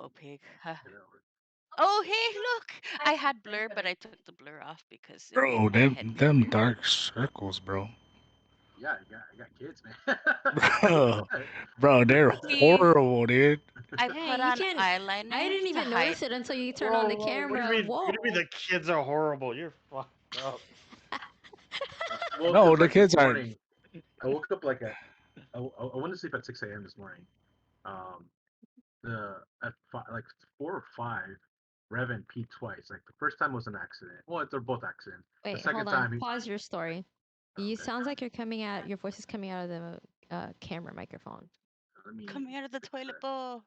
opaque. Huh. You know, Oh, hey, look! I had blur, but I took the blur off because it made Bro, my head. them dark circles, bro. yeah, I got kids, man. Bro, bro, they're See, horrible, dude. I Dang, put you on can't. I eyeliner didn't to even hide. notice it until you turn on Whoa, the whoa, what do you camera. mean? What do you mean Whoa. the kids are horrible? You're fucked up. Well, No, because the like this kids aren't. morning, I woke up like I went to sleep at 6 a.m. this morning. Um, the at like 4 or 5, Revan peed twice. Like the first time was an accident. Well, they're both accidents. The Wait, second hold on. time, Pause your story. You okay. sounds like you're coming out. Your voice is coming out of the camera microphone. Let me Coming out of the fix toilet that. bowl.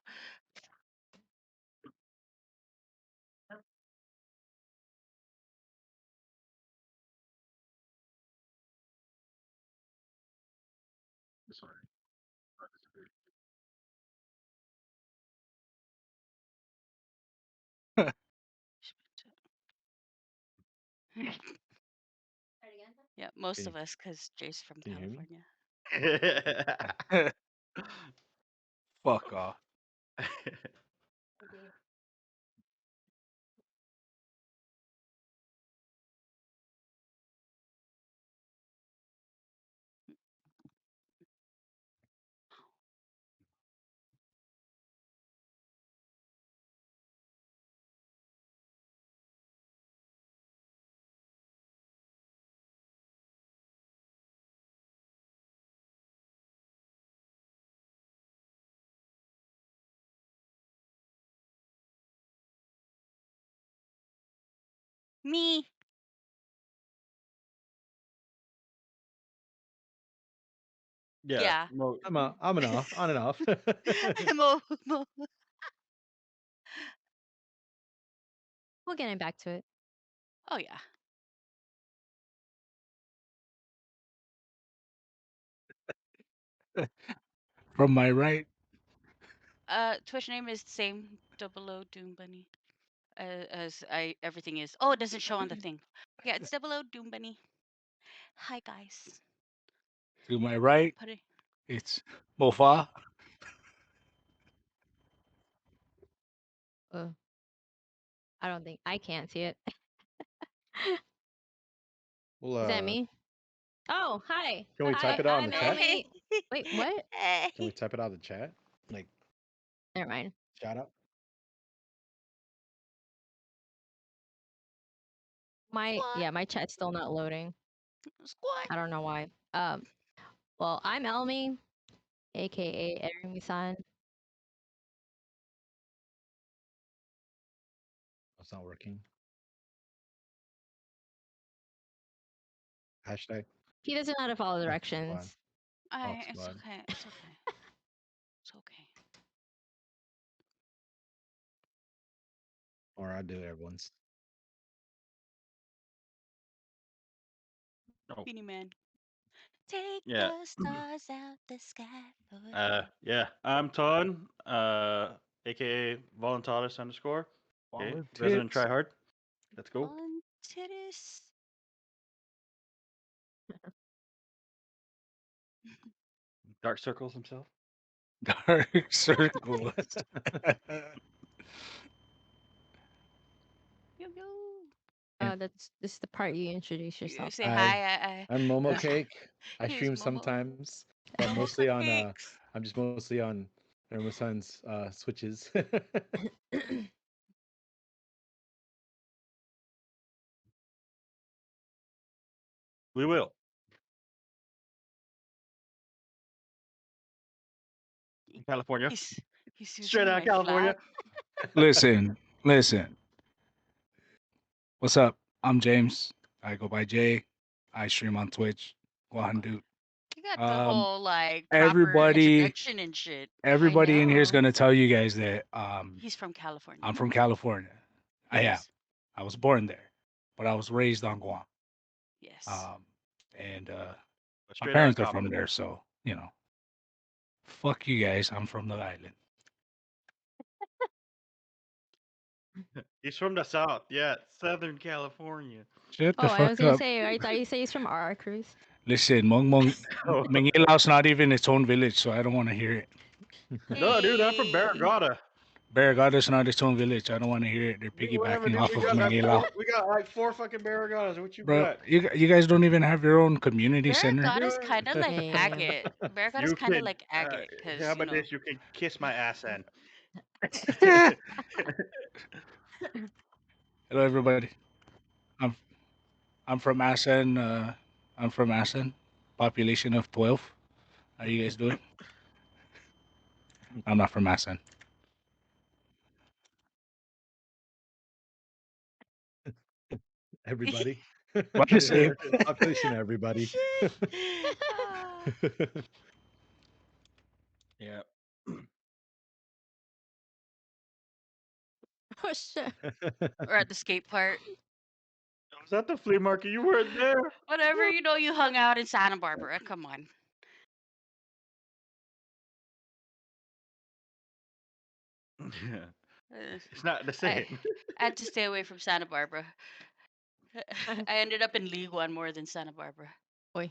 Sorry. Yeah, most Can you, of us, because Jay's from can you hear me? California. Fuck off. Me. Yeah, Yeah. I'm enough on and off. Mo, mo. We'll get back to it. Oh, yeah. From my right, Twitch name is the same, Double O Doom Bunny. As I everything is. Oh, it doesn't show on the thing. Yeah, it's Double O Doom Bunny. Hi guys. to my right, Put it. it's Mofa. I don't think I can't see it. Well, Is that me? Oh, hi. can we type Hi, it out in I'm the chat? Hey. Elmi. Wait, what? Can we Hey. type it out of the chat? Like Never mind. shout out. Squat. My chat's still not loading. Squat. I don't know why. Well, I'm Elmi, aka Erimi-san. It's not working. Hashtag. He doesn't know how to follow Oh, go on. directions. Oh, It's go on. okay. It's okay. It's okay. Or I'll do everyone's. Oh. Beanie Man. Take Yeah. the stars out the sky for Yeah. I'm Todd, aka Voluntalis underscore. Okay. Wallet Resident tits. Tryhard. Let's go. on titties. Dark Circles himself. Dark circles. Yo yo. This is the part you introduce You yourself. say Hi, hi. I'm Momo He's Cake. I he's stream Momo. sometimes, but Momo mostly on cupcakes. I'm just mostly on Ermasan's switches. We will. In California. He's Straight using out of my California. flag. Listen. What's up? I'm James. I go by Jay. I stream on Twitch. Guahan dude. You got the Um, whole like proper everybody, introduction and shit. I everybody in here is know. gonna tell you guys that He's from California. I'm from California. I am. Yes. I was born there, but I was raised on Guam. Yes. Um, and my Straight out of parents are from Compton. there, so fuck you guys. I'm from the island. He's from the South. Yeah. Southern California. Shut Oh, the I fuck was gonna up. say. I thought you say he's from Ara Cruz. Listen, Oh. Mangilao's not even its own village, so I don't want to hear it. No, dude, I'm from Hey. Barragata. Barragada's not its own village. I don't want to hear it. They're Whatever, piggybacking dude. off of Manila. We got like four fucking Barragonas. What you Bro, got? you guys don't even have your own community center. Barragada's Dude, kind of like Yeah, yeah, yeah. agate. Barragada's you kind of can. like agate, How because about this? You can kiss my ass then. Hello, everybody. I'm I'm from Asen. I'm from Asen. Population of 12. How you guys doing? I'm not from Asen. Everybody. What the same? Population everybody. Ah. Yeah. Oh shit. Or at the skate park. Was that the flea market? You weren't there. Whatever, you hung out in Santa Barbara. Come on. Yeah. Uh, It's not the I, same. I had to stay away from Santa Barbara. I ended up in League One more than Santa Barbara, Oi,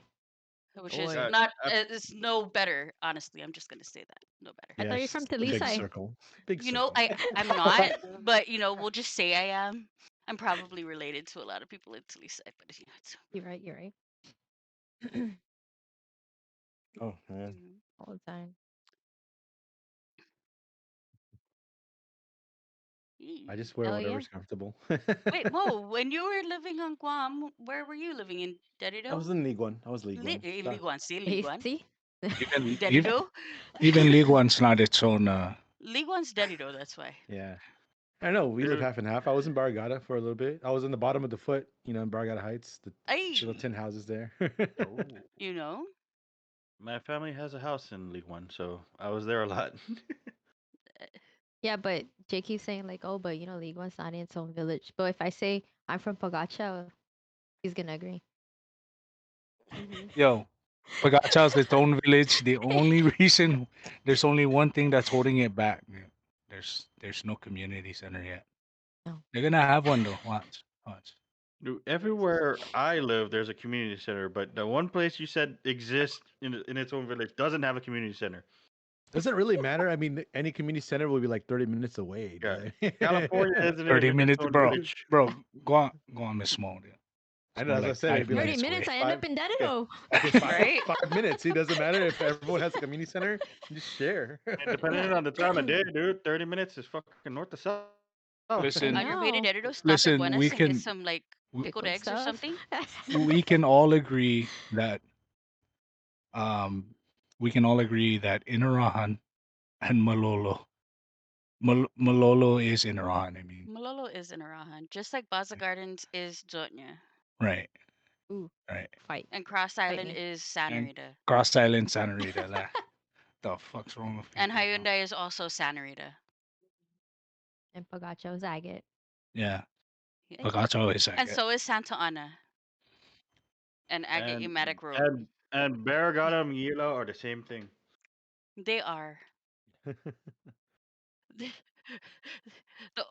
which is oi. Uh, not, uh, it's no better. Honestly, I'm just gonna say that, no better. I thought you're from Yes, a big Talisay. circle. Big You know, circle. I'm not, but we'll just say I am. I'm probably related to a lot of people in Tulisa, but it's You're right. You're right. Oh man. mhm. All the time. I Eee. just wear Hell yeah. whatever's comfortable. Wait, Mo, when you were living on Guam, where were you living in? I was Derido? in League One. I was League One. League One, see, League One. See? even even Derido? even League One's not its own. League One's Derido, that's why. Yeah. I know we live dude, half and half. I was in Baragata for a little bit. I was in the bottom of the foot, in Baragata Heights, the little Ay, tin houses there. oh, you know? my family has a house in League One, so I was there a lot. Yeah, but Jay keeps saying like, oh, but League One's not in its own village. But if I say I'm from Pagacha, he's gonna agree. Hmm. Yo, Pagacha's its own village. The only reason there's only one thing that's holding it back. There's no community center yet. No. They're gonna have one though. Watch. Dude, everywhere I live, there's a community center, but the one place you said exists in its own village doesn't have a community center. Does it really matter? I mean, any community center will be like 30 minutes away. Yeah, But California isn't 30 in its minutes, own bro. village. Bro, Guam is small. Dude. I It's know, more as I like said, it'd five be like 30 minutes minutes, away. I end five. up in Okay, Dededo. okay, Right? 5 minutes. See, doesn't matter if everyone has a community center. Just share. And depending on the time of day, dude, 30 minutes is fucking north to south. I Listen, On your way to know. Derido, stop at listen. Buenas and get some, like, We, pickled Pickled eggs or stuff. something. we can all agree that um Inarahan and Malolo is Inarahan. I mean, Malolo is in Arahan, just like Baza Gardens is Jotnya. right, Ooh, right. fight. And Cross Fight Island me. is Santa And Rita. Cross Island, Santa Rita. The fuck's wrong with And people, bro? Hyundai is also Santa Rita. And Pagacho's agate. Yeah, Yeah. Thank you. Pagacho is And like it. so is Santa Ana and Agate And Umatic Road. and Barragata and Milo are the same thing. They are. The,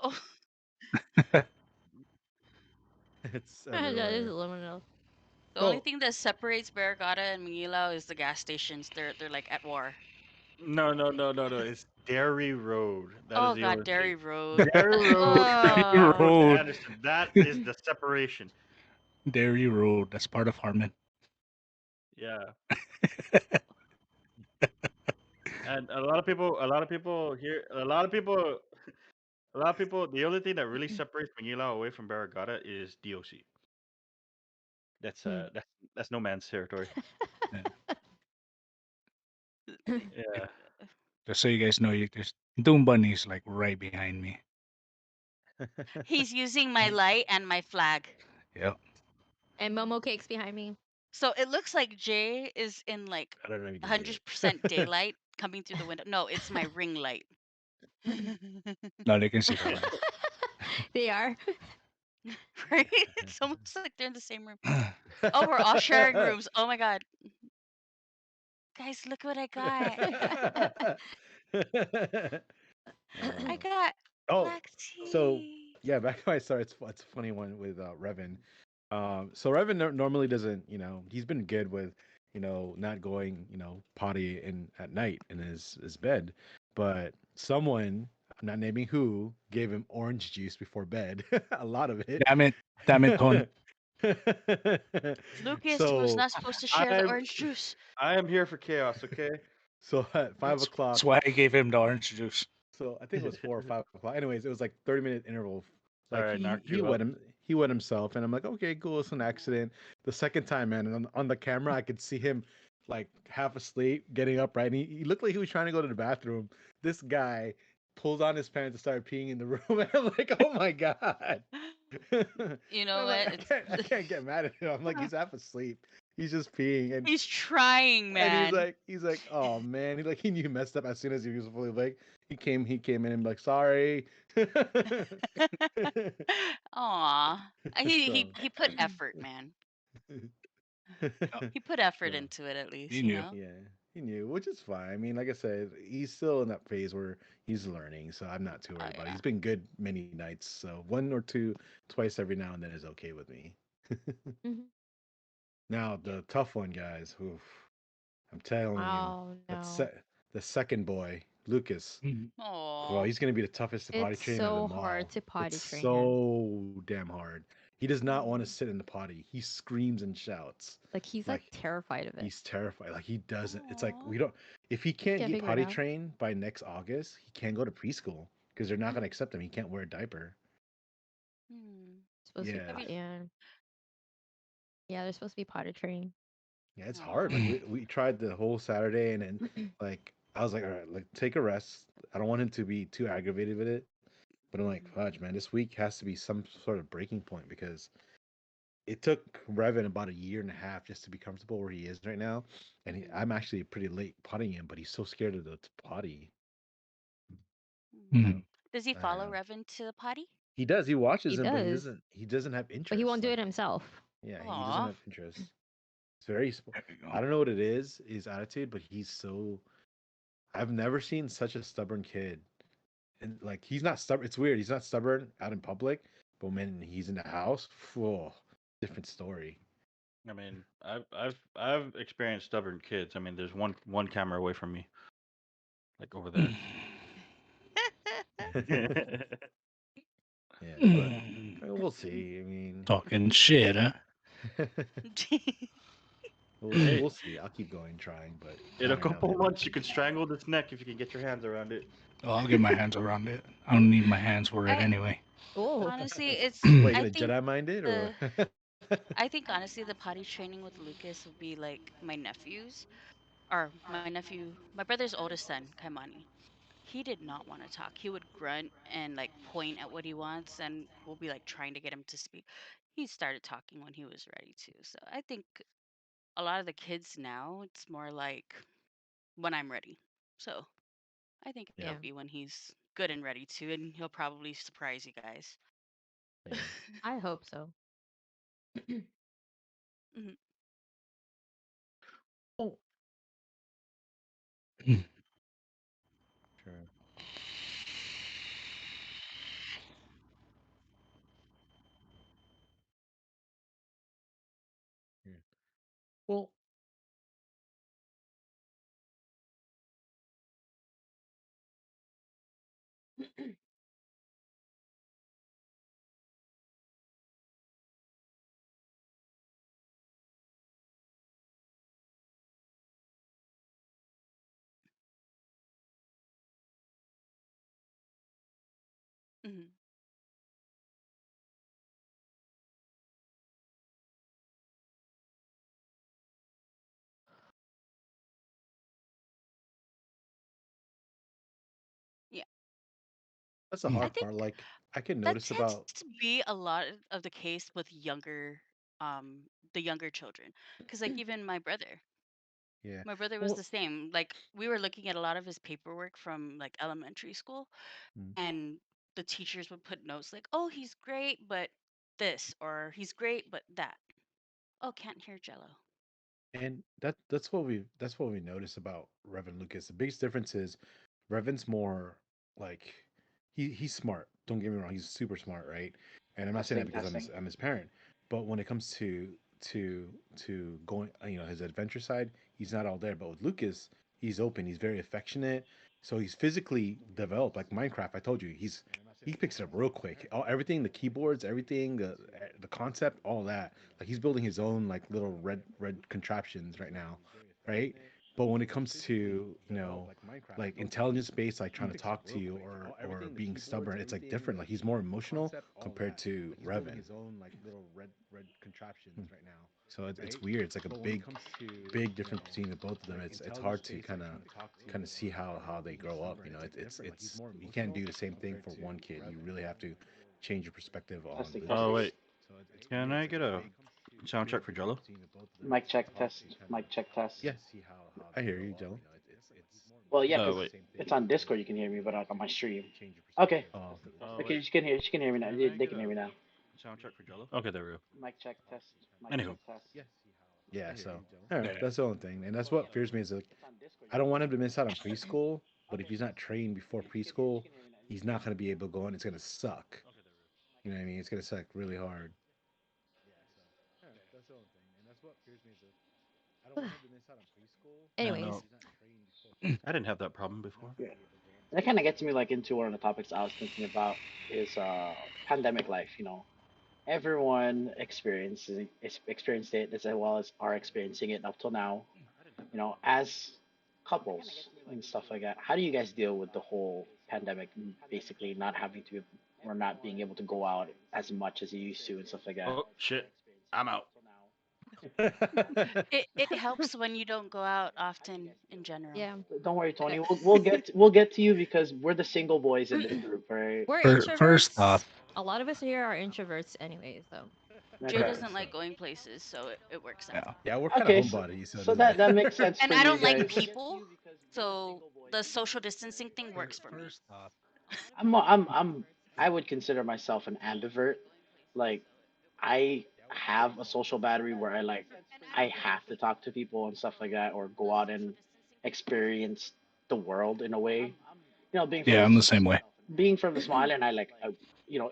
o- It's That is everywhere. liminal. the only So, thing that separates Barragata and Mangilao is the gas stations. They're like at war. No. It's Dairy Road. That is Oh the God, only Dairy thing. Road. Dairy Road and Dairy Oh, Road Road, Anderson. That is the separation. Dairy Road. That's part of Harmon. Yeah. And a lot of people. The only thing that really separates Manila away from Barragata is DOC. That's Hmm. that's no man's territory. Yeah. Yeah. Just so you guys know, there's Doom Bunny's like right behind me. he's using my light and my flag. Yep. And Momo Cake's behind me. So it looks like Jay is in like I don't know if you can see 100% it. daylight coming through the window. No, it's my ring light. No, they can see the light. They are. Right? It's almost like they're in the same room. Oh, we're all sharing rooms. Oh my God. Guys, look what I got. I Uh, got oh, black so tea. yeah, back to my story. It's a funny one with Revan. So Revan normally doesn't, he's been good with, not going, potty in at night in his bed, but someone I'm not naming who, gave him orange juice before bed, a lot of it. Damn it. Damn it, Ton. Lucas was so not supposed to share the I'm orange juice. I am here for chaos. Okay. so at five That's o'clock, why I gave him the orange juice. so I think it was 4 or 5 o'clock. Anyways, it was like 30-minute interval. Like Sorry, I he knocked he you wet up. him he wet himself, and I'm like, okay, cool, it's an accident. The second time, man, and on the camera, I could see him like half asleep, getting up, right. And he looked like he was trying to go to the bathroom. This guy pulls on his pants and started peeing in the room, and I'm like, oh my god. And You know I'm like, what? I It's can't get mad at him. I'm like, he's half asleep. He's just peeing, he's trying, and man. he's like, oh man, he knew he messed up as soon as he was fully awake. He came in and like, sorry. Aw. So He put effort, man. Oh, He put effort so into it at he least, you knew. know? yeah, he knew, which is fine. I mean, like I said, he's still in that phase where he's learning, so I'm not too Oh worried about it. yeah. He's been good many nights, so one or two, twice every now and then is okay with me. Mhm. Now the tough one, guys. Oof, I'm telling you, Oh that no. the second boy, Lucas. Mhm. Well, Oh. he's going to be the toughest to potty It's train of so them hard all. to It's potty train him. so damn hard. He does not want to Mm. sit in the potty. He screams and shouts. Like he's like Like terrified of it. he's terrified. Like he doesn't. It's like Aw. we don't. If he He can't can't get figure it potty out. trained by next August, he can't go to preschool because they're not going to accept him. He can't wear a diaper. Hmm. Supposed to be Yeah, Have you? yeah. Yeah, they're supposed to be potty trained. yeah, it's hard. Aw. Like we tried the whole Saturday, and then like I was like, all right, like take a rest. I don't want him to be too aggravated with it. But I'm like, Mhm. fudge, man, this week has to be some sort of breaking point because it took Revan about a year and a half just to be comfortable where he is right now. And Mhm. I'm actually pretty late potting him, but he's so scared of the potty. Mhm. So Mhm. Does he I don't follow know. Revan to the potty? He does. He He watches him, but does, he doesn't have but he interest. won't do Like it himself. yeah, he doesn't Aw. have interest. It's very. There we I go. don't know what it is, his attitude, but he's so. I've never seen such a stubborn kid. And like he's not stubborn. It's weird. He's not stubborn out in public, but when he's in the house, whoa, different story. I mean, I've experienced stubborn kids. I mean, there's one camera away from me, like over there. Yeah, but we'll see. I mean, Talking shit, huh? Hey, we'll see. I'll keep going, trying, but in I a don't know, couple man. months, you can strangle its neck if you can get your hands around it. Oh, I'll get my hands around it. I don't need my hands for it I anyway. Oh, honestly, it's What, you I gonna think Jedi mind it or the what? I think honestly the potty training with Lucas would be like my nephews or my brother's oldest son, Kaimani. He did not want to talk. He would grunt and like point at what he wants, and we'll be like trying to get him to speak. He started talking when he was ready to. So I think a lot of the kids now, it's more like when I'm ready. So I think it'll Yeah, be yeah. when he's good and ready to, and he'll probably surprise you guys. yeah. I hope so. Mhm. Oh, Mm. sure. Yeah. Well, Mhm. Yeah, that's the I Mm. hard think part. Like I can that notice tends about. to be a lot of the case with the younger children. Because like even Yeah. my brother was Well, the same. Like we were looking at a lot of his paperwork from like elementary school, mm, and the teachers would put notes like, "Oh, he's great, but this," or "He's great, but that." Oh, can't hear Jello. and that's what we notice about Revan Lucas. The biggest difference is Revan's more like he's smart. Don't get me wrong, he's super smart, right? And I'm not saying that because I'm his parent, but when it comes to going, his adventure side, he's not all there. But with Lucas, he's open. He's very affectionate. So he's physically developed like Minecraft. I told you, he picks it up real quick. Everything, the keyboards, everything, the concept, all that. Like he's building his own like little red contraptions right now, right? But when it comes to like intelligence based, like trying to talk to you or being stubborn, it's like different. Like he's more emotional compared to Revan. So it's weird. It's like a big difference between the both of them. It's hard to kind of see how they grow up. It's you can't do the same thing for one kid. You really have to change your perspective on Testing, the Oh testing. wait, can I get a sound check for Jello? Mic check test. Mic check test. Yeah, I hear you, Jello. Well, yeah, Oh because wait. it's on Discord. You can hear me, but like on my stream. Okay. Oh, Oh Okay, wait. you can hear. She can hear me now. Can I They get can a hear me now. sound check for Jello? Okay, there we go. Mic check test. Mic check Anywho, test. yeah. So all right, yeah. that's the only thing, and that's what fears me is like I don't want him to miss out on preschool. But if he's not trained before preschool, he's not going to be able to go, and it's going to suck. You know what I mean? It's going to suck really hard. Yeah, no, Anyways, I didn't have that problem before. Yeah. That kind of gets me like into one of the topics I was thinking about is pandemic life. Everyone experienced it as well as are experiencing it up till now. As couples and stuff like that. How do you guys deal with the whole pandemic, basically not having to or not being able to go out as much as you used to and stuff like that? Oh shit, I'm out. It helps when you don't go out often in general. yeah, Don't worry, I Tony. got. We'll get to you because we're the single boys in this group, right? We're First introverts. off, A lot of us here are introverts anyway, so Jay Okay. doesn't like going places, so it works out. yeah. Yeah, we're kind of Okay, so, homebodies, so it so doesn't that matter. makes sense And for I you don't like guys. people, so the social distancing thing works for me. First off, I would consider myself an ambivert. Like I have a social battery where I have to talk to people and stuff like that or go out and experience the world in a way. Being from yeah, I'm the same way. the small island,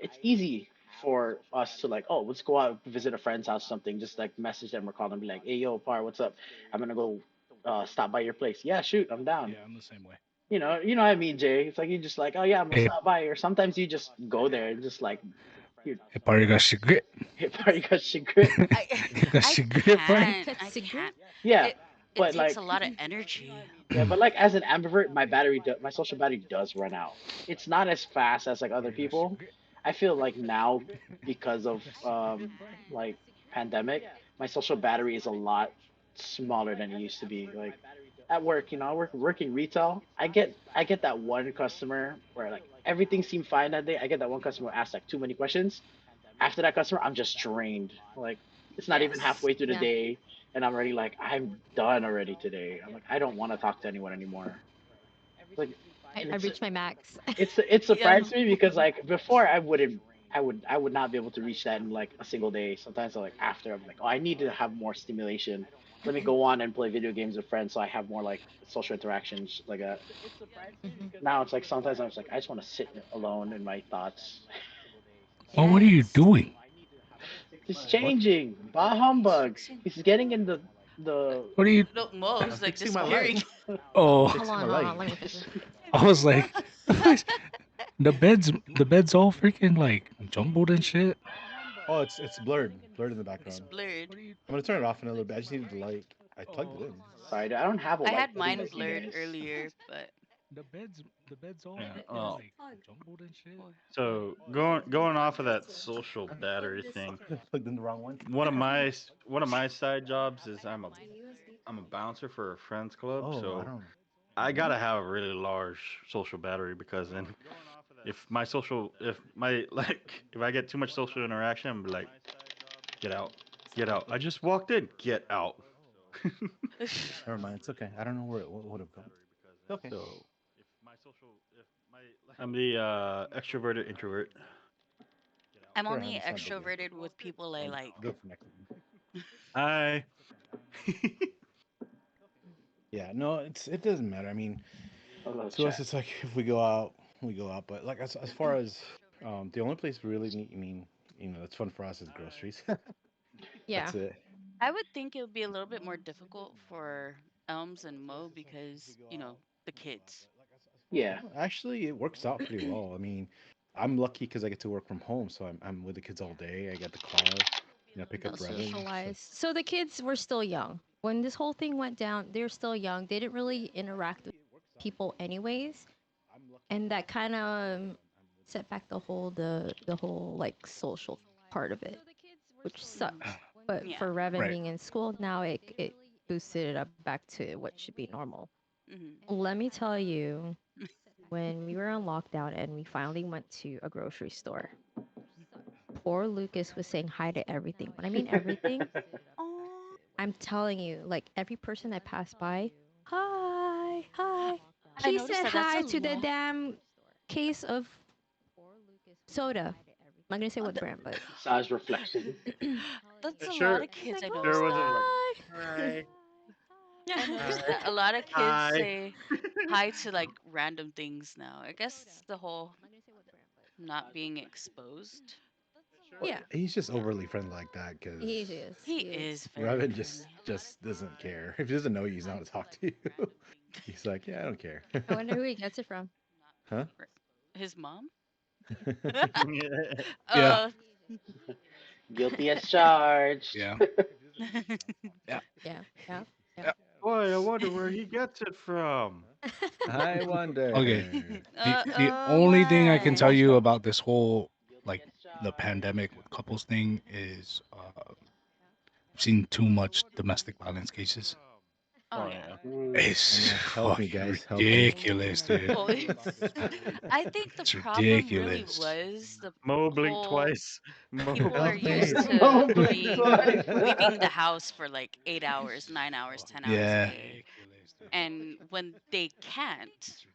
it's easy for us to like, oh, let's go out visit a friend's house, something, just like message them or call them, be like, hey, yo, par, what's up? I'm gonna go stop by your place. Yeah, shoot, I'm down. Yeah, I'm the same way. What I mean, Jay. It's like you just like, oh yeah, I'm gonna Hey, stop by, or sometimes you just go there and just like, you hey, party got shit grit. party got shit grit. I got I shit grit, party. I Cigarette? can't. Yeah, It but takes like, a lot of energy. yeah, but like as an ambivert, my social battery does run out. It's not as fast as like other people. I feel like now because of like pandemic, my social battery is a lot smaller than it used to be. Like at work, I working retail. I get that one customer where like everything seemed fine that day. I get that one customer who asks like too many questions. After that customer, I'm just drained. Like it's not even Yes. halfway through the Yeah, day, and I'm already like I'm done already today. I'm like I don't want to talk to anyone anymore. Like, and I reached my max. it Yeah. surprised me because like before I would not be able to reach that in like a single day. Sometimes like after I'm like, oh, I need to have more stimulation. Let me go on and play video games with friends so I have more like social interactions like that. Mhm. Now it's like sometimes I'm just like I just want to sit alone in my thoughts. Oh, what are you Yes. doing? He's What? changing. Bah He's humbug. fixing. He's getting in the What are you? No, I'm Mo's like fixing my light. disappearing. I'm Oh, Hold fixing my on, hold on. light. Let me fix this. I was like, the bed's all freaking like jumbled and shit. Oh, it's blurred in the It's background. blurred. I'm gonna turn it off in a little bit. I just needed the light. I plugged it in. Sorry, dude, I don't have a I light had bulb mine like you blurred guys. earlier, but The bed's all Yeah. freaking Well, like jumbled and shit. oh, so going off of that social battery thing, I plugged in the wrong one. one of my side jobs is I'm a bouncer for a friends club, Oh, I so don't. I gotta have a really large social battery because then if my like if I get too much social interaction, I'm like, get out, get out. I just walked in, get out. Never mind. It's okay. I don't know where it would have gone. Okay. So I'm the extroverted introvert. I'm Sure, only it's not a big deal. extroverted with people I I'll like. do it for next time. Hi. Yeah, no, it doesn't matter. I mean, A little to us, chat. it's like if we go out, we go out. But like as far as the only place we really need, I mean, that's fun for us is groceries. Yeah. That's it. I would think it would be a little bit more difficult for Elms and Mo because, the kids. Yeah. Actually, it works out pretty well. I mean, I'm lucky because I get to work from home, so I'm with the kids all day. I got the car, pick No up Revan. So socialize. So the kids were still young when this whole thing went down. They're still young. They didn't really interact with people anyways, and that kind of set back the whole like social part of it, which Hmm. sucks. But Yeah. for Revan Right. being in school now, it boosted it up back to what should be normal. Hmm. Let me tell you, when we were on lockdown and we finally went to a grocery store, poor Lucas was saying hi to everything. When I mean everything, Oh, I'm telling you, like every person that passed by, hi, hi. I He noticed said that. That's hi a to the lot. damn case of soda. I'm not gonna say what brand, but Size reflection. That's It a lot sure of he's kids. like, I sure noticed wasn't that. like oh hi hi. I noticed hi that a lot of kids hi. say hi to like random things now. I guess it's the whole not being exposed. well, Yeah, he's just overly friendly like that because he is. He He is. is very Revan just friendly. just doesn't care. If he doesn't know you, he's not gonna talk to you. He's like, yeah, I don't care. I wonder who he gets it from. Huh? R- His mom? Yeah. uh, Guilty as charged. Yeah. Yeah. Yeah, yeah, yeah. Yeah. Boy, I wonder where he gets it from. I Okay. wonder. The only thing I can why? tell you about this whole like the pandemic with couples thing is I've seen too much domestic violence cases. Oh Oh yeah. yeah. Mm. I It's know. Help me, fucking guys. Help me. ridiculous, dude. Well, I think the It's problem really ridiculous. was the Mo blink whole twice. Mo people are Help blink me. used twice. to No, blink being twice. leaving the house for like 8 hours, 9 hours, 10 hours a Yeah. day. And when they can't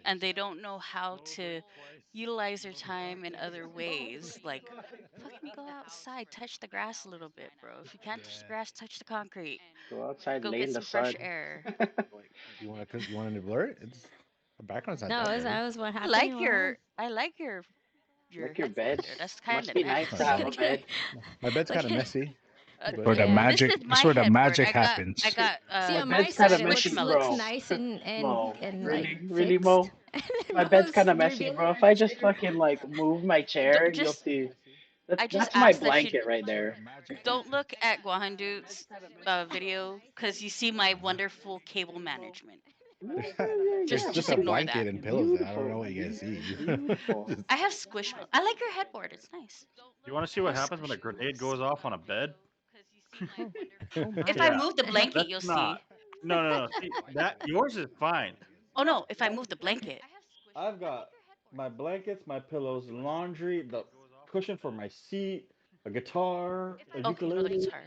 and they don't know how to utilize their time in other ways, like fucking go outside, touch the grass a little bit, bro. If you can't touch the grass, touch the concrete. Go outside, Go lay get in the some fresh sun. air. You want to blur it? It's the background's not No, that that blurry. was what I happened. like What? your Like your headset bed. there. That's kind Must of be nice Oh to have nasty. a no, bed. my bed's kind Look of at. messy, but Where the Yeah. This magic is that's my where the headboard. magic I happens. got See, My on my bed's kind of side, it messy, looks bro. squishmallows. nice Mo, and like really, really, fixed, Mo. and My then bed's those kind of messy, reveal. bro. If I just fucking like move my chair, you'll Just see. I just That's my ask that you blanket right there. don't look at Guahandu's video because you see my wonderful cable management. there's there's Yeah, Just just just a ignore blanket that. and pillows there. I don't know beautiful, what you guys see. beautiful. Just- I have squishmallows. I like your headboard. It's nice. You want to see I what have happens when a grenade squishmallows. goes off on a bed? Oh, oh If my. I Yeah, move the blanket, that's you'll not. see. No, no, no. See that yours is fine. Oh no, if I move the blanket. I've got my blankets, my pillows, laundry, the cushion for my seat, a guitar, a Okay, no, the ukulele. guitar.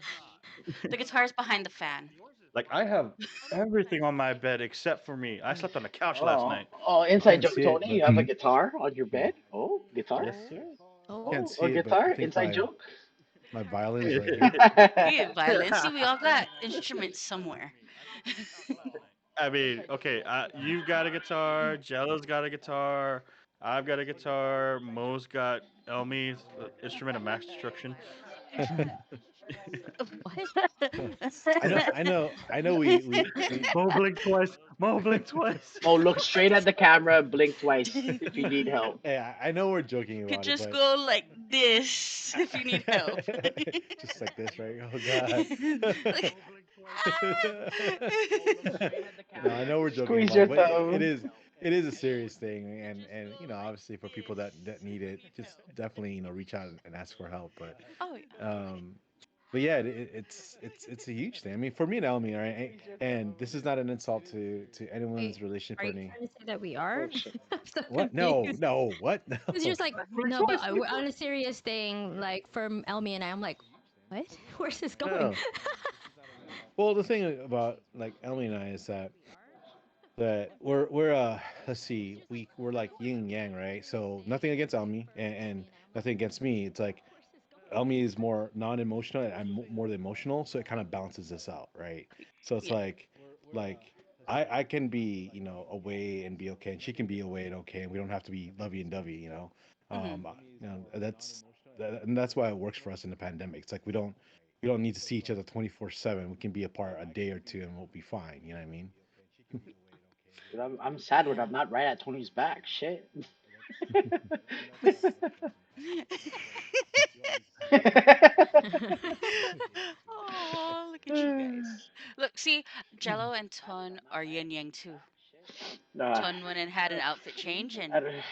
The guitar is behind the fan. Like I have everything on my bed except for me. I slept on the couch last Oh, night. oh, you inside can't joke, see it, Tony. but You have a Mhm. guitar on your yeah, bed? Oh, guitar? Yes, sir. can't Oh, Oh. a see it, but I guitar? think Inside joke? my violin's right here. Hey, violin. See, we all got instruments somewhere. I mean, okay, you've got a guitar, Jello's got a guitar, I've got a guitar, Mo's got Elmi's instrument of mass destruction. What? I know. We Mo blink twice. Mo blink twice. Mo, look straight at the camera, blink twice if you need help. Hey, I know we're joking Could about it, just but go like this if you need help. just like this, right? Oh God. Like, No, I know we're joking Squeeze about your it, but thumb. it is a serious thing, and obviously for people that need it, just definitely reach out and ask for help. oh yeah. Um, but yeah, it's a huge thing. I mean, for me and Elmi, right? And this is not an insult to Wait, anyone's relationship are or you any. trying to say that we are? Oh shit. I'm so What? No, confused. no, what? Because you're No. just like, Blink no, but twice. we're on a serious thing, like from Elmi and I. I'm like, what? Where's this going? No. Well, the thing about like Elmi and I is that we're let's see, we're like yin and yang, right? So nothing against Elmi and nothing against me. It's like Elmi is more non-emotional and I'm more the emotional, so it kind of balances this out, right? So it's Yeah. like I can be away and be okay, and she can be away and okay, and we don't have to be lovey and dovey, Hmm. and that's why it works for us in the pandemic. It's like we don't need to see each other 24/7. We can be apart a day or two and we'll be fine. You know what I mean? Dude, I'm sad when I'm not right at Tony's back. Shit. Oh, look at you guys. Look, see, Jello and Ton are yin yang too. Nah, Ton went and had an outfit change, I and don't,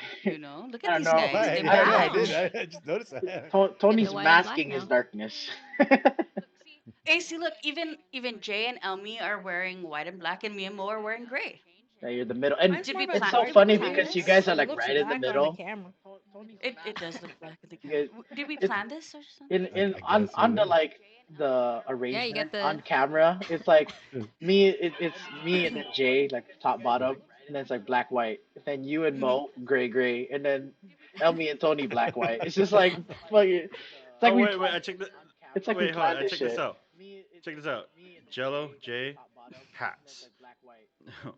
look I at don't these know. guys. Right, They I know, I did. match. I just noticed that. Get the Tony's white and black masking his now. darkness. Hey, see, look, even Jay and Elmi are wearing white and black, and me and Mo are wearing gray. Now you're the middle, and Did we it's plan? so Did we funny plan because you this? guys are like right in the middle. It does look black at the You camera. guys, Did we it plan this or in something? in I on guess on the so. like the Yeah, you got arrangement the. on camera. It's like me. It's me and then Jay like top bottom, and then it's like black white. And then you and Mhm. Mo gray gray, and then Elmi and Tony black white. It's just like fucking. It's like Oh we wait, wait. plan. I checked the. It's like we Wait, hold on. planned I this checked this shit. out. Check this out. Jello, Jay, hats.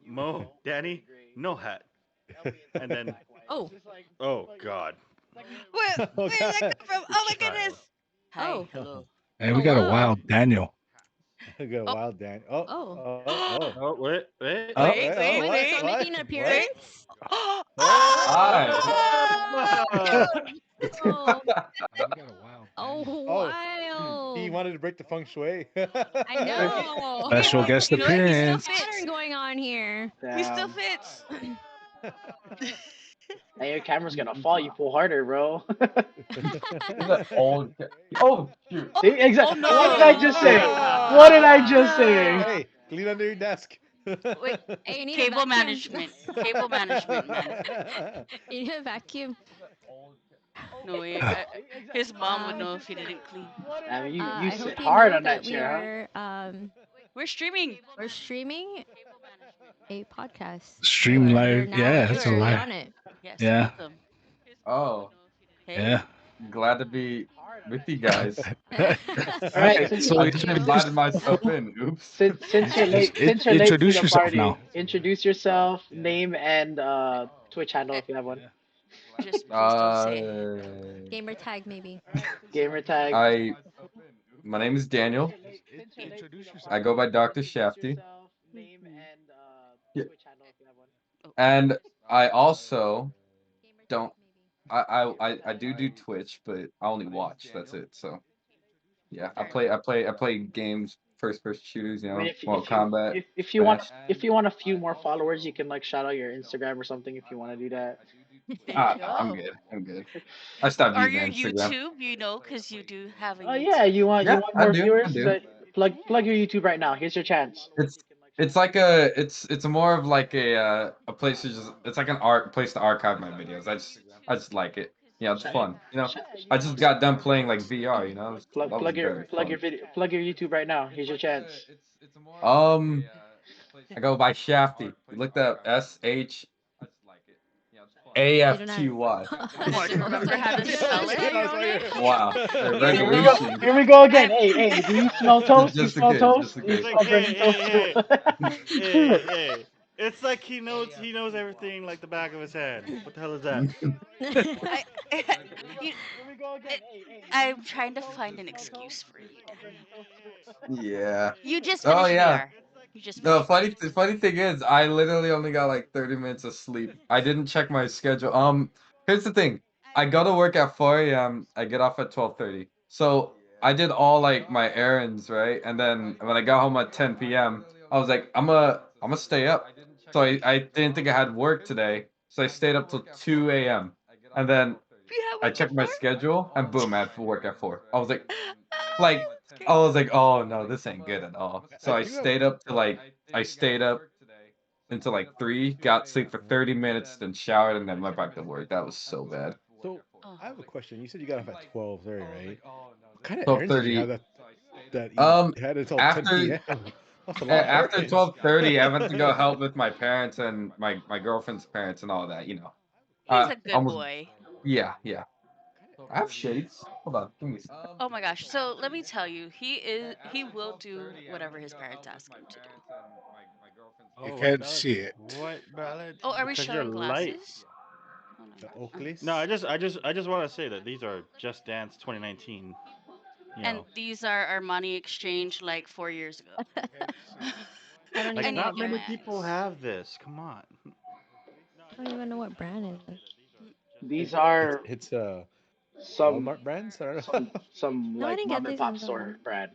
Mo, Danny, no hat. And then, Oh, oh God, Where Oh where did that God. come from? the Oh my child. goodness! Hi, oh, hello. Hey, we got a hello. wild Daniel. I got a Oh, wild Dan. Oh, Oh, Oh wait, wait. Oh, wait, oh, wait, Mo what? wait. Mo What? making an What? appearance. Oh, Hi. Oh! Oh, hey, we got a wild oh, Daniel. oh, he wild. wanted to break the feng shui. I know. Hey, Special guest you know what? He still appearance. Pattern fits. going on here. He still Damn. fits. And your camera's gonna fall. You pull harder, bro. He's an old. Oh shoot. Oh, See, oh exactly. What did I no! just say? What did I just say? Hey, clean under your desk. Wait, Hey, you need a cable vacuum. management. Cable management, man. You need a vacuum. No way. His mom would Uh, know if he didn't clean. I mean, you I sit hope you hard know on that that we chair, huh? are We're streaming. we're streaming a podcast. Stream You're live. now Yeah, it's a officially live. on it. Yes, Yeah, welcome. Oh, Hey. yeah. glad to be with you guys. All right, I, since So I you just introduce, invited myself in. Oops. since you're late to introduce the yourself now. party, introduce yourself, name and Twitch handle Uh, if you have one. just please don't say. Uh, Gamer tag maybe. Gamer tag. I my name is Daniel. Introduce I yourself. go by Dr. Shafty. Yeah, Oh, and I also don't. I do Twitch, but I only watch. That's it. So yeah, fair enough. I play games, first person shooters. You I mean, know, Mortal Kombat, if you want Smash. a few more followers, you can like shout out your Instagram or something if you want to do that. There you Ah, I'm go. good. I'm good. I stopped Or using your Instagram. YouTube, because you do have a Oh yeah, YouTube. you Yeah, want I more do. I viewers? do. Plug your YouTube right now. Here's your chance. It's it's like it's a more of like a place to just it's like an art place to archive my videos. I just like it. Yeah, it's Shout, fun. You know, shout, I just got done playing like VR. You know, that was very fun. plug your YouTube right now. Here's your chance. Um, I go by Shafty. You looked up You don't have. SHAFTY. What? I was Remember like, how to you don't have to spell it? spell your own name. Wow, You Here know, we go. resolution. Here we go again. I'm. Hey, do you smell toast? Do you Just a smell kid, toast? just a Do you It's kid. like, smell hey, burning toast too? hey, hey, hey. It's like he knows everything like the back of his hand. What the hell is that? I, you, I, I'm trying to find an excuse for you, Danny. Yeah. You just Oh finished yeah. VR. You just The finished VR. funny thing is, I literally only got like 30 minutes of sleep. I didn't check my schedule. Here's the thing. I go to work at 4 a.m. I get off at 12:30. So I did all like my errands, right? And then when I got home at 10 p.m., I was like, I'm gonna stay up. So I didn't think I had work today. So I stayed up till 2 a.m. And then You had I work checked before? my schedule and boom, I had work at 4. Like That's I great. was like, oh no, this ain't good at all. I So do have. I stayed up until like 3, got sleep for 30 minutes, then showered and then went back to work. That was so bad. So Oh. I have a question. You said you got off at 12:30, right? What kind of errands did you have 12:30. that you Um had until after 10 p.m.? That's a lot of after errands. 12:30, I went to go help with my parents and my girlfriend's parents and all that, you know. He's a good Almost boy. yeah, yeah. I have shades. Hold on, give me a second. Oh my gosh. So let me tell you, he will do whatever his parents ask him to do. You Oh, white can't ballad. see it. White ballad. Oh, are we Because you're showing light. glasses? Oh The no. No, Oakleys. I just want to say that these are Just Dance 2019. You And know, these are Armani Exchange like 4 years ago. I don't Like, I even know need not what to get many my brand. people eyes. have this. Come on. I don't even know what brand it is. These It's are it's some Walmart brands. I don't know. some No, I like didn't get mom and these pop ones store online. brand.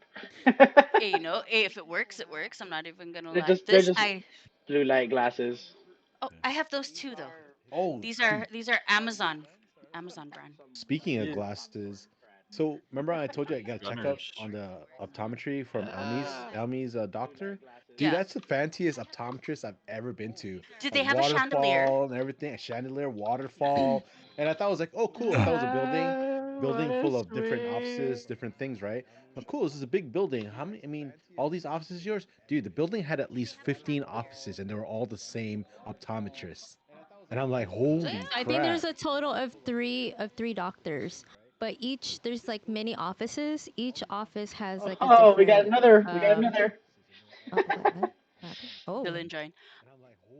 Hey, hey, if it works, it works. I'm not even gonna they're lie. just they're This just I blue light glasses. Oh, I have those too though. Oh, dude. These are Amazon brand. Speaking of Yeah. glasses, so remember I told you I got a checkup Gunners. on the optometry from Elmi's doctor? Dude, Yeah. that's the fanciest optometrist I've ever been to. Did Like they have a chandelier? waterfall and everything, a chandelier, waterfall. And I thought it was like, oh, cool. I thought it was a building Water full of different spray. offices, different things, right? But cool, this is a big building. How many? I mean, all these offices yours? Dude, the building had at least 15 offices and they were all the same optometrist. And I'm like, holy I think there's crap. a total of three doctors, but each there's like many offices. Each office has like a Oh, we got different another. We got another. what happened? Oh, Still enjoying.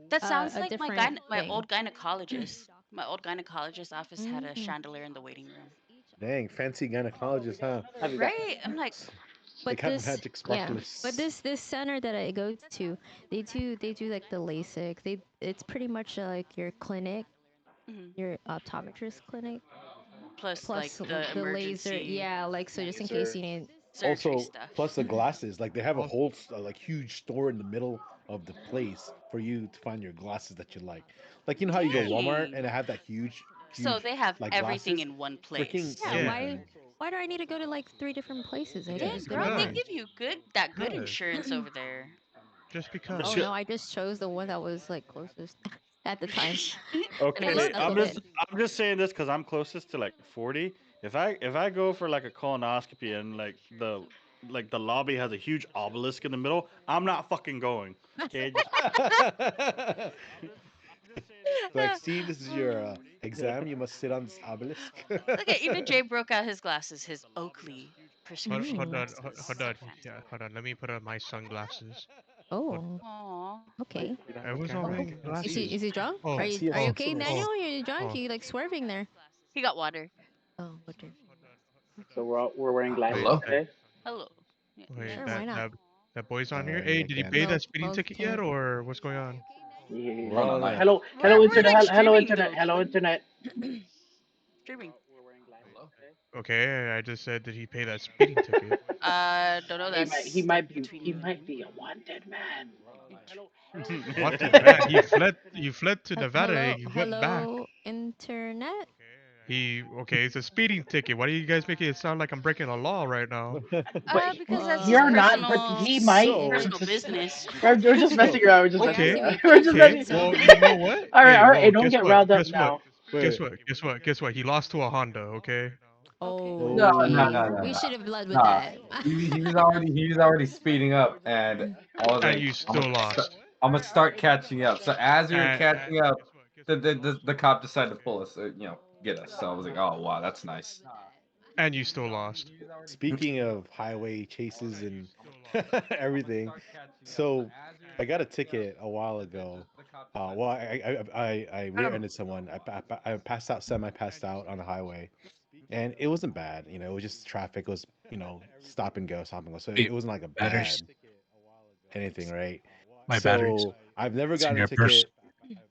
That sounds a like different my thing. old gynecologist. My old gynecologist office had a Mm. chandelier in the waiting room. Dang, fancy gynecologist, huh? Have you got? Right? I'm like, They But got this, magic yeah, but sparklers. this center that I go to, they do like the LASIK. It's pretty much like your clinic, mhm. your optometrist clinic, Plus like plus the the laser. emergency Yeah, like so just in case Laser. you need. surgery Also, stuff. plus the glasses. Like they have a whole like huge store in the middle of the place for you to find your glasses that you like. Like you know how you go to Walmart Dang. and they have that huge, So huge they have like everything glasses, in one freaking place. Yeah, Yeah, why do I need to go to like three different places? I can Dang, just go to bro, they because one. give you good because insurance over there. just Let's Oh because. go. no, I just chose the one that was like closest at the time, and I I just Okay, love stuck that. I'm with just it. I'm just saying this because I'm closest to like 40. If I go for like a colonoscopy and like the lobby has a huge obelisk in the middle, I'm not fucking going. Okay, just Like, see, this is your exam. You must sit on this obelisk. Look at even Jay broke out his glasses, his Oakley prescription Hold Mm. on, hold glasses. on. Yeah, Fancy. hold on. Let me put on my sunglasses. Hold. Oh, Aw. okay. You don't I have a was all camera? I Oh, wearing can't is see. he glasses. is he drunk? I Oh, can't see a Are you oh, okay, oh, Daniel? fuckiness. You're drunk. oh. You like swerving there. He got water. Oh, okay. So we're wearing Wait, glasses Hello? today. Hello. Yeah, wait. Sure, yes. why not? That boy's on here. I Hey, mean, I did he can't. pay that Both speeding both ticket yet, can. or what's going on? Yeah, Oh hold no, on. not Uh, yet. Hello, hello We're internet. like Hello streaming internet. though, Hello Dylan. internet. Streaming. Okay, I just said, did he pay that speeding ticket? Don't know. He That's like might be between you and him. a wanted man. Wanted man. He fled. He fled to Nevada. Hello, He went back. hello, internet. He okay. It's a speeding ticket. Why do you guys making it sound like I'm breaking a law right now? But Because that's his you're not. But personal he might. so, personal business. We're just so, messing around. We're just We're messing Okay, asking around. you We're just okay. messing. questions, Well, okay? you know what? Hey, All right. well, Don't guess get what? riled up Guess what? now. Guess wait, what? Guess what? Guess what? He lost to a Honda. Okay. Oh, No, no, oh, no, okay. no, We no. should have led with Nah. that. He was already speeding up, and I was And you like, still lost. I'm gonna start catching up. So as we were And catching up, the cop decided to pull us, get us. So I was like, oh wow, that's nice. you still lost. speaking of highway chases and everything, so I got a ticket a while ago. Well, I rear-ended someone. I passed out, semi-passed out on the highway, and it wasn't bad. You know, it was just traffic. It was stop and go, stop and go. So Wait, it wasn't like a batteries. bad anything, right? My batteries. So I've never It's in gotten a your purse. ticket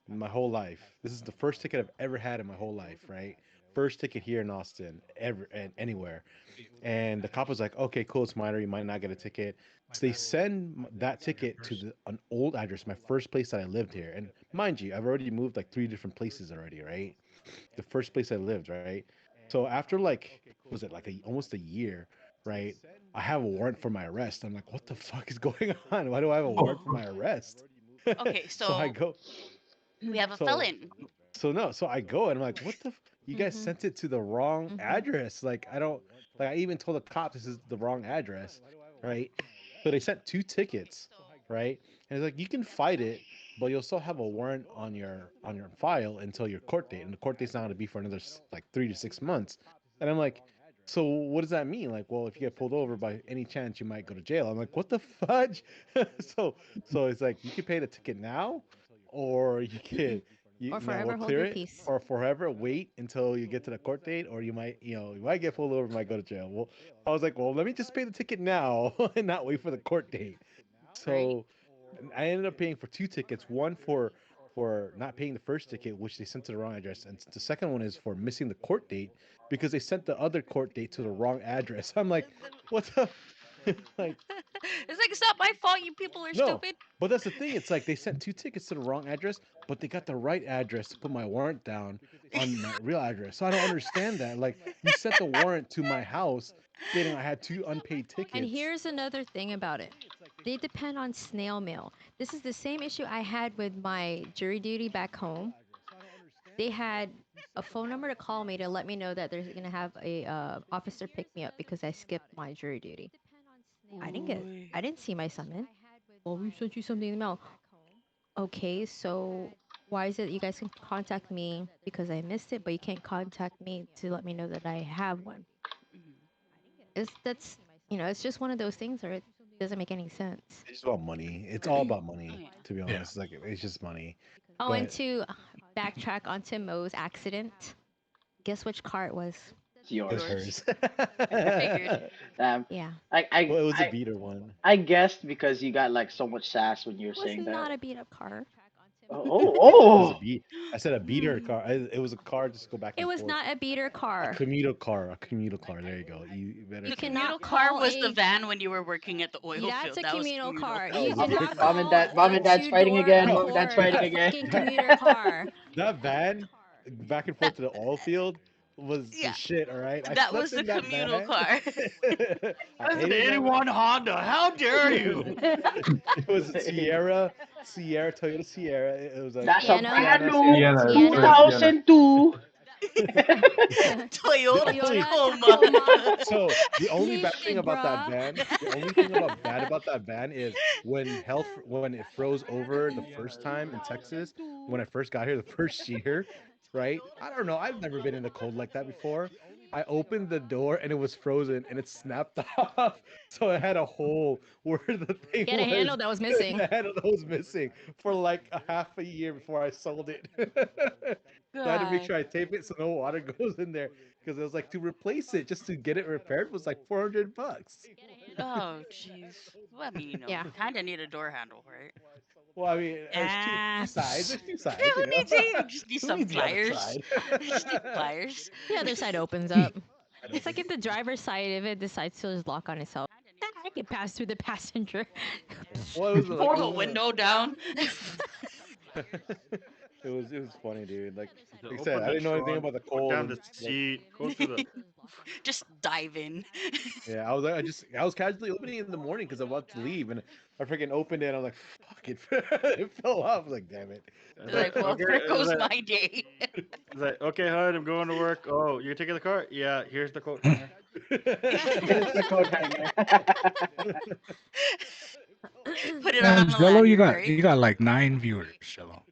in my whole life. This is the first ticket I've ever had in my whole life, right? First ticket here in Austin, ever and anywhere. And the cop was like, "Okay, cool, it's minor. You might not get a ticket." So they send that ticket to an old address, my first place that I lived here. And mind you, I've already moved like three different places already, right? The first place I lived, right? So after like, was it like almost a year, right? I have a warrant for my arrest. I'm like, what the fuck is going on? Why do I have a warrant for Oh, my arrest? Okay, So I so go, we have a so felon. so I go and I'm like, what the? You guys Mm-hmm. sent it to the wrong Mm-hmm. address. Like I don't like I even told the cop this is the wrong address, right? So they sent two tickets, right? And it's like you can fight it, but you'll still have a warrant on your file until your court date, and the court date's not going to be for another like 3 to 6 months. And I'm like, so what does that mean? Like, well, if you get pulled over by any chance, you might go to jail. I'm like, what the fudge? so so it's like you can pay the ticket now, or you can Or we'll forever hold clear your it, peace. or forever wait until you get to the court date, or you might get pulled over, might go to jail. Well, I was like, well, let me just pay the ticket now and not wait for the court date. Right? So And I ended up paying for two tickets. One for not paying the first ticket, which they sent to the wrong address, and the second one is for missing the court date because they sent the other court date to the wrong address. I'm like, what the like It's like it's not my fault. You people are no. stupid. But that's the thing. It's like they sent two tickets to the wrong address, but they got the right address to put my warrant down on my real address. So I don't understand that. Like you sent the warrant to my house stating I had two unpaid And tickets. here's another thing about it. They depend on snail mail. This is the same issue I had with my jury duty back home. They had a phone number to call me to let me know that they're gonna have a officer pick me up because I skipped my jury duty. Ooh. I didn't see my summon. Well, we sent you something in the mail. Okay, so why is it you guys can contact me because I missed it, but you can't contact me to let me know that I have one? Mhm. It's that's it's just one of those things where it doesn't make any sense. It's about money. It's all about Oh money, yeah. to be Yeah. honest. Like it's just money. Oh, and But to backtrack onto Mo's accident, guess which car it was? It's it was yours. Yours. hers. I figured. Yeah, I, I, Well, it was a I, beater one. I guessed because you got like so much sass when you were it was saying that. not a beat up car. Oh, It was a oh, beat. I said a beater car. It was a car just go back It and was forth. not a beater A car. commuter car. A commuter car. There you go. You better You The say it. communal cannot car call was the a. van when you were working at the oil That's field. a That was communal communal. car. That You was a mom, beater cannot car. mom call and a dad's two fighting door again. No, Mom and dad's Accord fighting a again. freaking commuter car. that van back and That forth to the oil field was the yeah, shit. All right, I that slept was the in that communal van. car. I That's an ate in that. 81 Honda. How dare you? It was a Sierra, Toyota Sierra. It was a That's a Sienna, brand Sienna, new Sienna, Sienna, it's a Sienna, Sienna. 2002. the Toyota only Toyota Tacoma. Tacoma so the only bad thing lifted, about that bruh. van, the only thing about bad about that van is when it froze over the first time in Texas, when I first got here the first year, right? I don't know. I've never been in the cold like that before. I opened the door and it was frozen and it snapped off. So it had a hole where the thing He had a was. handle that was missing. The handle was missing for like a half a year before I sold it. So I had to make God. sure I tape it so no water goes in there because it was like to replace it just to get it repaired was like $400. Oh, jeez. Well, I mean, Yeah. you kind of need a door handle, right? Well, I mean, there's two Ah. sides. There's two Yeah, sides, you who know. needs it? You just need Who some needs the other pliers. side? You just need pliers. The other side opens up. I It's don't like think if the driver's side of it decides to just lock on itself. I can pass through the passenger. well, it was like Pull it the was window down. it was funny, dude. To Like I said, open I the didn't know anything trunk, about the put cold down and the like seat, go through the. Just dive in. yeah, I was casually opening it in the morning because I was about to leave and I freaking opened it. I'm like, fuck it, it fell off. I was like, damn it. It's like Like, well, okay, there goes my day. it's like okay, hon, I'm going to work. Oh, you're taking the car? Yeah, here's the coat hanger. Here's the coat hanger. Put it on Man, a Jello, lanyard, right? you got like 9 viewers, Jello.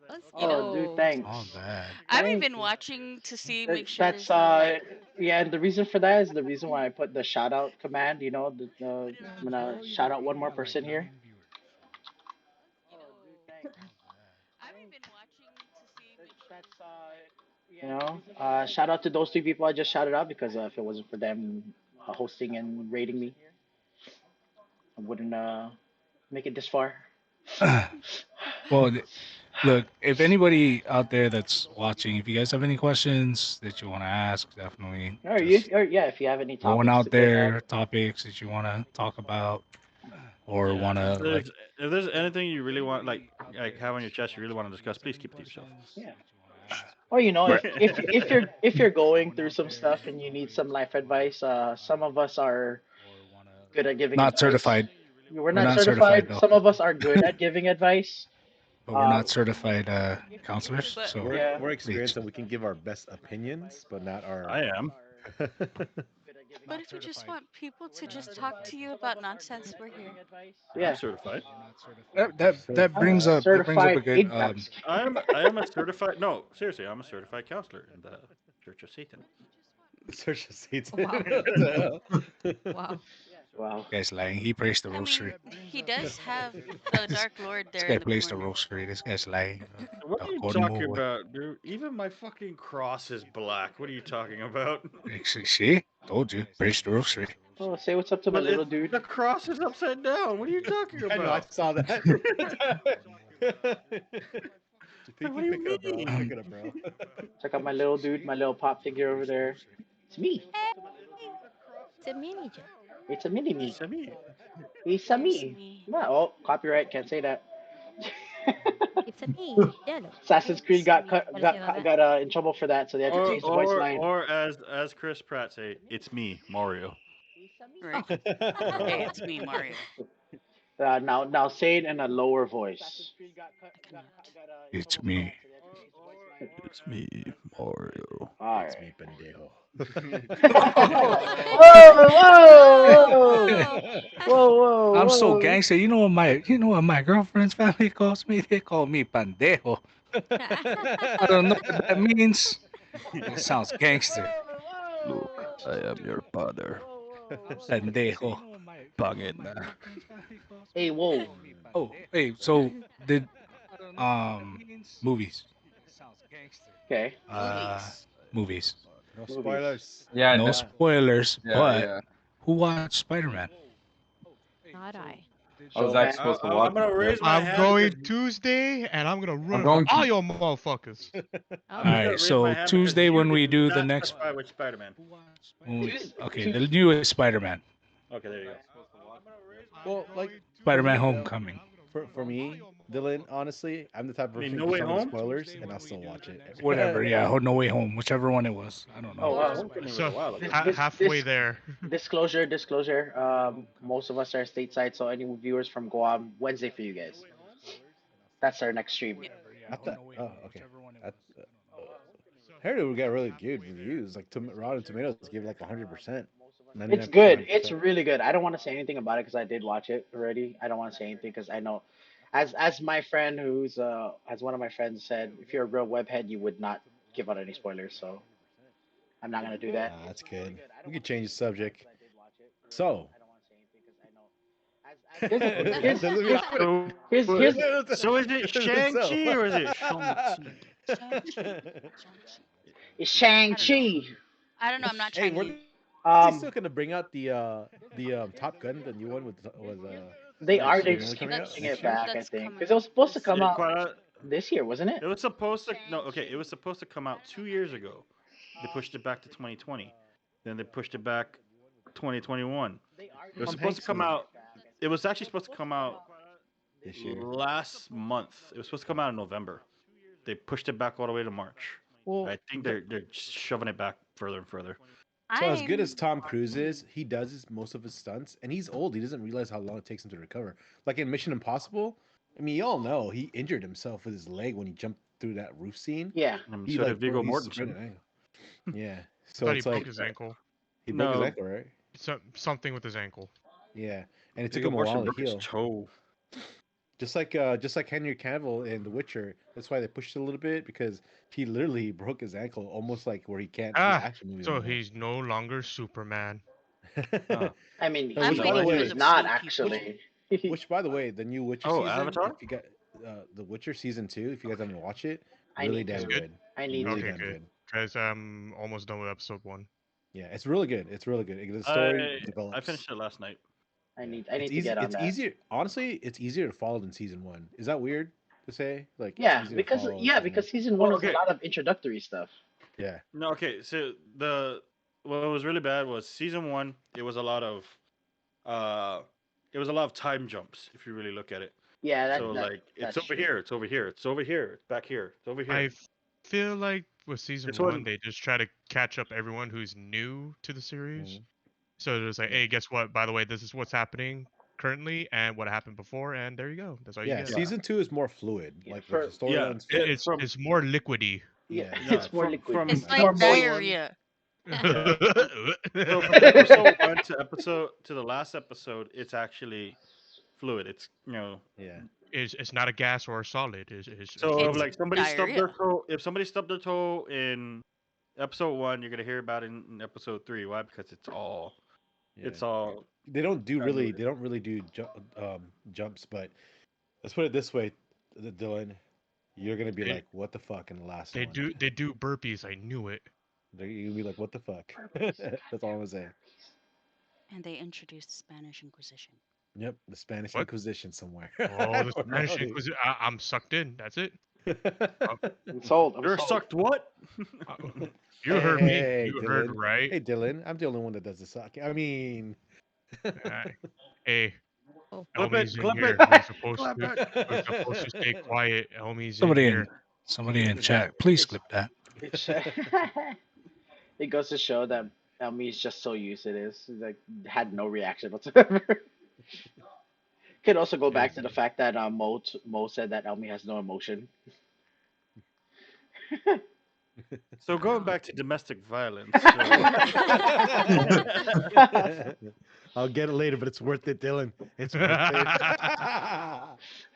Let's You know, Oh, dude, go. All thanks. bad. I've Thank been you. watching to see, make sure That's there's no like. yeah, and the reason for that is the reason why I put the shout out command. I'm gonna shout out one more person here. Shout out to those three people I just shouted out because if it wasn't for them hosting and rating me, I wouldn't make it this far. Well, look, if anybody out there that's watching, if you guys have any questions that you want to ask, definitely just Or yeah, if you have any throw one topics to out bring up, there, topics that you want to talk about or Yeah, want to like. if there's anything you really want like have on your chest, you really want to discuss, please keep it to yourself. yeah. Or Right. if you're going through some stuff and you need some life advice, some of us are good at giving Not advice. certified. We're We're not not certified certified. though, Some of us are good at giving advice. but we're Uh, not certified counselors. But So we're yeah. we're please. experienced and we can give our best opinions, but not our. I am. but if you just want people to just talk to you about nonsense, we're here. I'm Yeah. certified. I'm That brings up a certified good in. I'm just kidding. I am a certified no, seriously, I'm a certified counselor in the Church of Satan. Search the seats. Wow. What the hell? Wow. Wow. guy's lying. He prays the I mean, rosary. he does have the this, Dark Lord this there guy in the plays the corner. rosary. This guy's lying. What are you Colmo, talking boy. about, dude? Even my fucking cross is black. What are you talking about? See? Told you, British grocery. Oh, say what's up to my But little dude. the cross is upside down. What are you talking I know, I about? saw that. Like, what Pinky, do pick you it up, bro. mean? Pick it up, bro. Check out my little dude, my little pop figure over there. It's me. Hey, it's a mini jet. It's a mini me. It's me. It's a It's me. me. What? Oh, copyright. Can't say that. It's a me, Jello. Assassin's Creed It's got me. cut, Gotta say got it like cut- that. got in trouble for that, so they had to change the voice line. Or as Chris Pratt say, it's me, Mario. Right? Hey, it's me, Mario. Now say it in a lower voice. I cannot. It's me. It's me, Mario. All It's right. me, pendejo. Whoa, whoa, Oh, whoa, I'm so whoa. gangster. You know what my girlfriend's family calls me? They call me pandejo. I don't know what that means. It sounds gangster. Look, I am your father. Pendejo. Bangin na. Hey, whoa. Oh, hey, so did movies. Okay, Uh Movies. movies. No movies. spoilers. Yeah, No spoilers, yeah, but yeah. who watched Spider-Man? not I. I was So, actually supposed to watch I'm gonna it today. raise my I'm hand going because Tuesday, and I'm gonna I'm ruin it for going all to. your motherfuckers. All Oh, I'm just gonna right, raise my so hand because Tuesday you when we did do the not next specify which Spider-Man. Tues- okay, the Tues- newest Spider-Man. Okay, there you go. Well, like for Spider-Man me, Homecoming. for me, Dylan, honestly, I'm the type of I mean, person No who Way can tell me Home. spoilers and I'll still watch it. Whatever, yeah, No Way Home, whichever one it was. I don't oh know. wow. Homecoming was a So while This, ago. this, halfway this, there. disclosure. Most of us are stateside, so any viewers from Guam, Wednesday for you guys. That's our next stream. Yeah. I thought, oh, okay. I, I heard it would get really good reviews. Like Rotten Tomatoes give it like 100%, It's 99%, good. It's 100%. really good. I don't want to say anything about it because I did watch it already. I don't want to say anything because I know, as my friend as one of my friends said, if you're a real webhead, you would not give out any spoilers. So I'm not gonna do that. That's good. We could change the subject. So, Here's a here's Dylan, here's So, here's so is it so. Shang-Chi or is it Shang-Chi? Shang-Chi. Shang-Chi. it's Shang I don't know. Chi. I don't know. I'm not Hey, were Chinese. they still gonna bring Um, out the Top Gun, the new one was they are Next the they're new year. one just coming keep out pushing That's next it year? back. I that's think because coming it out was supposed to this come Yeah, year. out quite this year, wasn't it? It was supposed to no, okay, it was supposed to come out 2 years ago. They pushed it back to 2020. Then they pushed it back 2021. It was Tom supposed to Hanks come in it out. It was actually supposed to come out this year. last month. It was supposed to come out in November. They pushed it back all the way to March. Well, I think they're shoving it back further and further. so as good as I'm Tom Cruise is, he does most of his stunts, and he's old. He doesn't realize how long it takes him to recover. Like in Mission Impossible, I mean, you all know he injured himself with his leg when he jumped through that roof scene. Yeah. And He so did like Viggo he sprained Mortensen. an ankle. Yeah, I so thought he it's broke like his ankle. he broke his No, ankle, right? Something with his ankle. Yeah, and it took Viggo him a while Mortensen to broke his heal. toe. Just like Henry Cavill in The Witcher. That's why they pushed it a little bit because he literally broke his ankle, almost like where he can't do Ah, action movies so anymore. he's no longer Superman. Huh. I mean, No, I'm which that by the waiting why? for he's the way, not blue which people. actually. which by the way, the new Witcher Oh, season, Avatar. if you got the Witcher season 2, if you guys haven't watched it, I really need It's damn to. good. good, I need really to. Okay, damn good. good. Guys, I'm almost done with episode 1. Yeah, it's really good. It's really good. The story I develops. finished it last night. Yeah, I it's need to easy. get on It's that. easier. Honestly, it's easier to follow than season 1. Is that weird to say? Like it's Yeah, easier to follow yeah, season 1. because season one Well, was a okay. lot of introductory stuff. Yeah, No, okay. So what was really bad was season one. Uh, it was a lot of time jumps. If you really look at it. Yeah, So like, it's that's over true. here. It's over here. It's over here. It's back here. It's over I here. feel like with season This 1, one. they just try to catch up everyone who's new to the series. mhm, So it's like, yeah, hey, guess what? By the way, this is what's happening currently and what happened before, and there you go. That's all you yeah. get. Yeah. Season 2 is more fluid. Yeah, Like the for Yeah. storyline's fluid. From It's more liquidy. yeah, Yeah, yeah it's more liquid. from It's It's like like more episode moist. one. diarrhea. Yeah. From episode one to the last episode, it's actually fluid. It's yeah. It's not a gas or a solid. It's So if It's fluid. like somebody stubbed their diarrhea. toe, if somebody stubbed their toe in episode one, you're gonna hear about it in episode three. Why? Because Yeah. it's all They don't really do jumps, but let's put it this way, Dylan, you're gonna be They like, what the fuck in the last they one? do they do burpees. I knew it. You'll be like, what the fuck? That's all I'm saying. And they introduced the Spanish Inquisition. Yep, the Spanish What? Inquisition somewhere. Oh, the Or no, Spanish Inquisition. I'm sucked in. That's it. Uh, I'm sold. I'm You're sold. sucked what? uh, you Hey, hey, heard me. hey, You heard Dylan. right. Hey, Dylan. I'm the only one that does the sucking. I mean, Uh, hey, Oh, Clip it, Elmi's in clip it, here. Who's supposed clap to? it. Who's supposed to stay quiet? Elmi's in Somebody in here. somebody in chat, please It's clip that. it's it goes to show that Elmi is just so used to this. He's like had no reaction whatsoever. Could also go Hey, back to the fact that Mo said that Elmi has no emotion. So going back to domestic violence. So I'll get it later, but it's worth it, Dylan. It's worth it.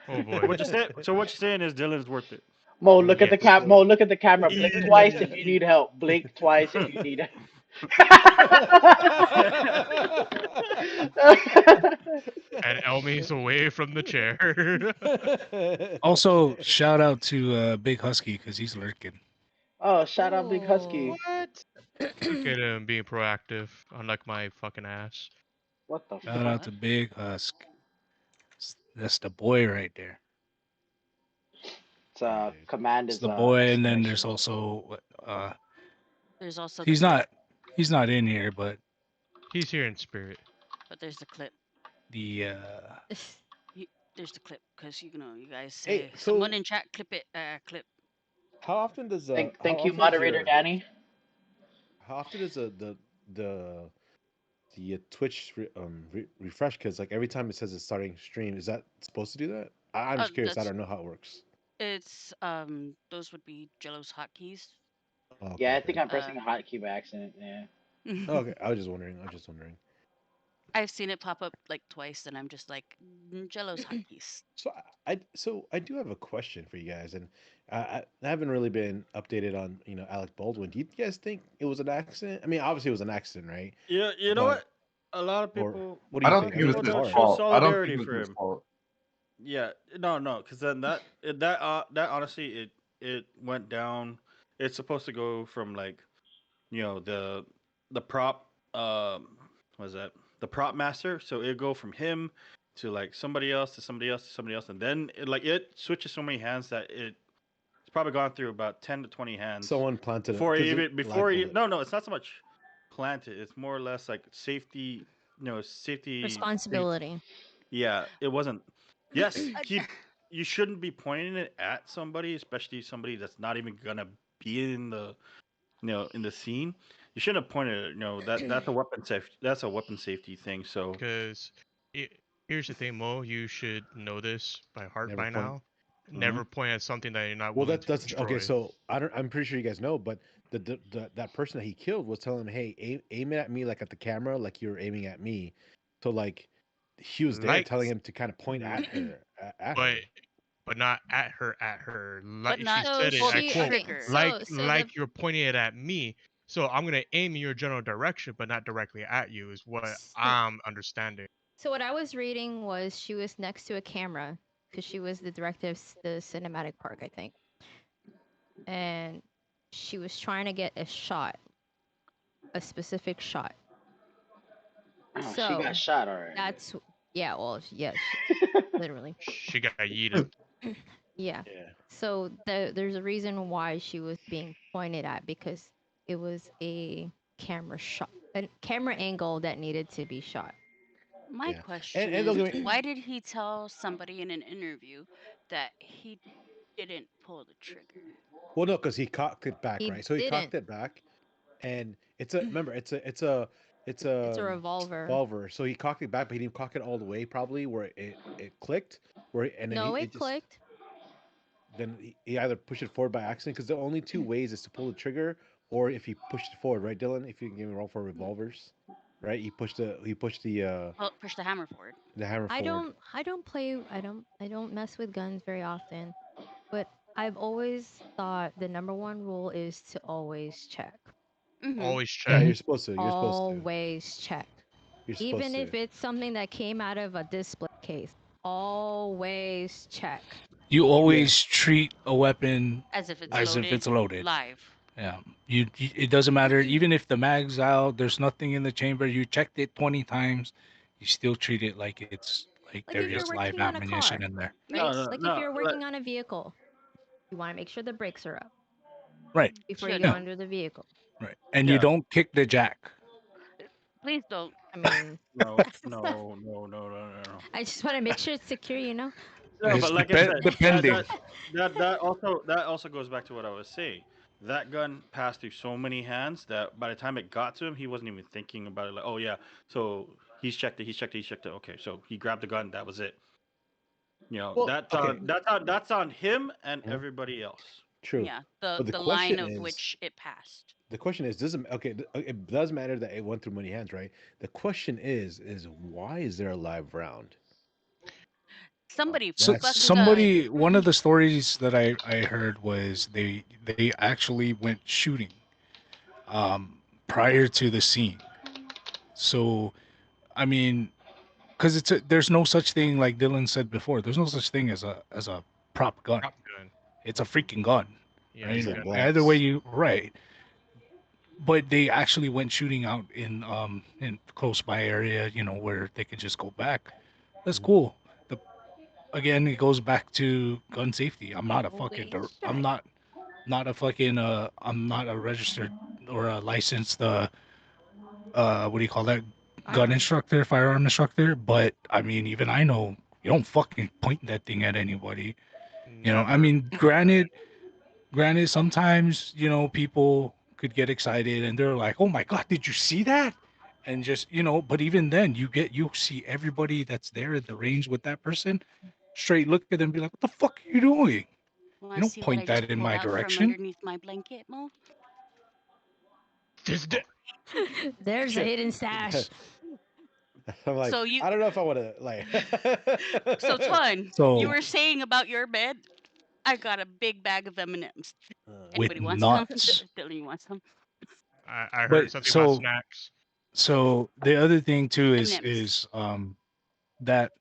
oh boy. what you say? So what you're saying is Dylan's worth it. Mo, look at Yeah. the cap. Mo, look at the camera. Blink twice if you Yeah. need help. Blink twice if you need help. And Elmi's away from the chair. Also, shout out to Big Husky because he's lurking. Oh, shout out Big Husky. oh. Look at him being proactive, unlike my fucking ass. What the Shout fuck? out to Big Husk. That's the boy right there. It's Dude. command It's is the boy, and then exclamation. there's also There's also the he's clip, not in here, but He's here in spirit. but there's the clip. the You, there's the clip because you know you guys Hey, say so someone in chat clip it. Clip. how often does how Thank you, often is moderator Danny. how often is the Twitch refresh? Because like every time it says it's starting stream, is that supposed to do that? I'm just curious. I That's don't know how it works. it's those would be Jello's hotkeys. Oh, okay, Yeah, I think okay. I'm pressing a hotkey by accident. Yeah. Oh, okay. I was just wondering. I was just wondering. I've seen it pop up like twice, and I'm just like Jello's hotkeys. So I do have a question for you guys, and I haven't really been updated on Alec Baldwin. Do you guys think it was an accident? I mean, obviously it was an accident, right? Yeah, you know But what? A lot of or people what do I you don't think? think I it mean, was people it's his don't hard. show fault. I don't think solidarity it was for his him. fault. Yeah, no, because then that honestly it went down. It's supposed to go from like the prop what is that, the prop master. So it go from him to like somebody else to somebody else to somebody else, and then it switches so many hands that it's probably gone through about 10 to 20 hands Someone planted it before because he it even before live he bullet. no, it's not so much planted. It's more or less like safety, safety. Responsibility. Yeah, it wasn't. Yes, you shouldn't be pointing it at somebody, especially somebody that's not even gonna be in the in the scene. You shouldn't have pointed it. That's a weapon safety. That's a weapon safety thing. So Because here's the thing, Mo. You should know this by heart Never by point. now. mhm. Never point at something that you're not Well, willing to that's okay. destroy. So I don't. I'm pretty sure you guys know, but that person that he killed was telling him, "Hey, aim it at me like at the camera, like you're aiming at me." So like, he was there Like, telling him to kind of point Mhm. at her, at but her. not at her. At her. But Like she not So said it. pull I the she quote. okay. trigger. So the Like you're pointing it at me. So I'm gonna aim in your general direction, but not directly at you. Is what so, I'm understanding. so what I was reading was she was next to a camera because she was the director of the cinematic park, I think, and she was trying to get a shot, a specific shot. Oh, she got So shot already. that's yeah. Well, yeah, literally. She got yeeted. Yeah. Yeah. So there's a reason why she was being pointed at because it was a camera shot, a camera angle that needed to be shot. My Yeah. question And is, don't get me. why did he tell somebody in an interview that he didn't pull the trigger? Well, no, because he cocked it back, He right? So he cocked didn't. it back, and it's a remember, it's It's a a revolver. revolver. So he cocked it back, but he didn't cock it all the way, probably where it clicked, and then No, it it just clicked. then he either pushed it forward by accident because the only two ways is to pull the trigger or if he pushed it forward, right, Dylan? If you can give me a roll for revolvers, right? He pushed Push the hammer forward. the hammer I forward. don't I don't play I don't mess with guns very often, but I've always thought the number one rule is to always check. Mm-hmm. Always Yeah, check. Mhm. you're supposed to. You're supposed to. Always check. You're supposed Even to. if it's something that came out of a display case, always check. You Yeah. always treat a weapon As if it's as if loaded it's loaded. live. Yeah, it doesn't matter. Even if the mag's out, there's nothing in the chamber. You checked it 20 times, you still treat it like it's like Like there if is you're live working on a ammunition car, in there. right? No, no, Like if no. you're working on a vehicle, you want to make sure the brakes are up Right. before you go Yeah. Shouldn't. under the vehicle. Right. And you Yeah. don't kick the jack. Please don't. I mean, No, no, no, no, no, no, no. I just want to make sure it's secure, you know? No, It's but like I said, depending. that also goes back to what I was saying. That gun passed through so many hands that by the time it got to him, he wasn't even thinking about it. Like, oh yeah, so he's checked it, he's checked it, he's checked it. Okay, so he grabbed the gun. That was it. Well, That's okay, on that's on him and mhm, everybody else. true. Yeah, But the line of which it passed. the question is, doesn't okay? It does matter that it went through many hands, right? The question is why is there a live round? Somebody So That's fucking got. somebody, one of the stories that I heard was they actually went shooting prior to the scene. So I mean, because there's no such thing like Dylan said before. There's no such thing as a prop gun. Prop gun. It's a freaking gun, Yeah, right? it's these a are gun. Either way bullets. you right, but they actually went shooting out in close by area, where they can just go back. That's Mhm. cool. The Again, it goes back to gun safety. Holy I'm shit. not a fucking I'm not a registered or a licensed what do you call that, gun Firearm. instructor, firearm instructor, but I mean, even I know you don't fucking point that thing at anybody. I Never. mean, granted, sometimes, people could get excited and they're like, "Oh my god, did you see that?" And just, but even then, you see everybody that's there at the range with that person straight look at them and be like, "What the fuck are you doing? Want You to don't see what point I that just in pulled my out from direction." underneath my blanket, Mo? This Oh, There's a Shit. hidden stash. I'm like, So you, I don't know if I want to like. so Ton, you so were saying about your bed. I got a big bag of M&Ms. with Anybody wants some? nuts. Dylan, you want some? I But heard something about so snacks. so the other thing too is M&Ms. that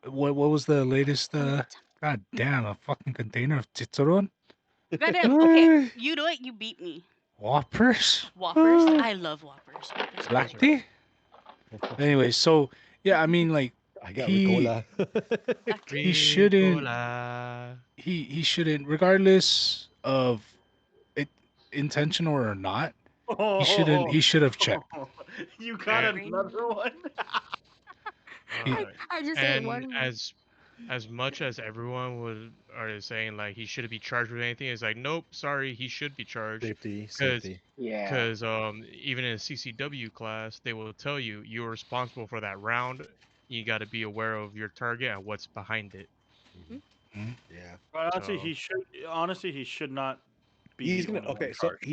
what was the latest Come get some. god damn, a fucking container of chicharron. Goddamn. Okay, Uh, you know it. You beat me. Whoppers. Whoppers. I love Whoppers. Whoppers are my Black Those are favorite. tea. Anyway, so yeah, I mean, like I got he Ricola. Black tea. he shouldn't Ricola. he shouldn't, regardless of it, intentional or not, he Oh, should have checked. you got And, Agreed. another one. He, I just ate and one more. as much as everyone would are saying like he shouldn't be charged with anything, it's like nope, sorry, he should be charged Safety, because safety. Yeah. because even in a CCW class they will tell you you're responsible for that round. You got to be aware of your target and what's behind it. Mhm. Mhm. Yeah. But So honestly he should not be He's the gonna only one okay. So charged.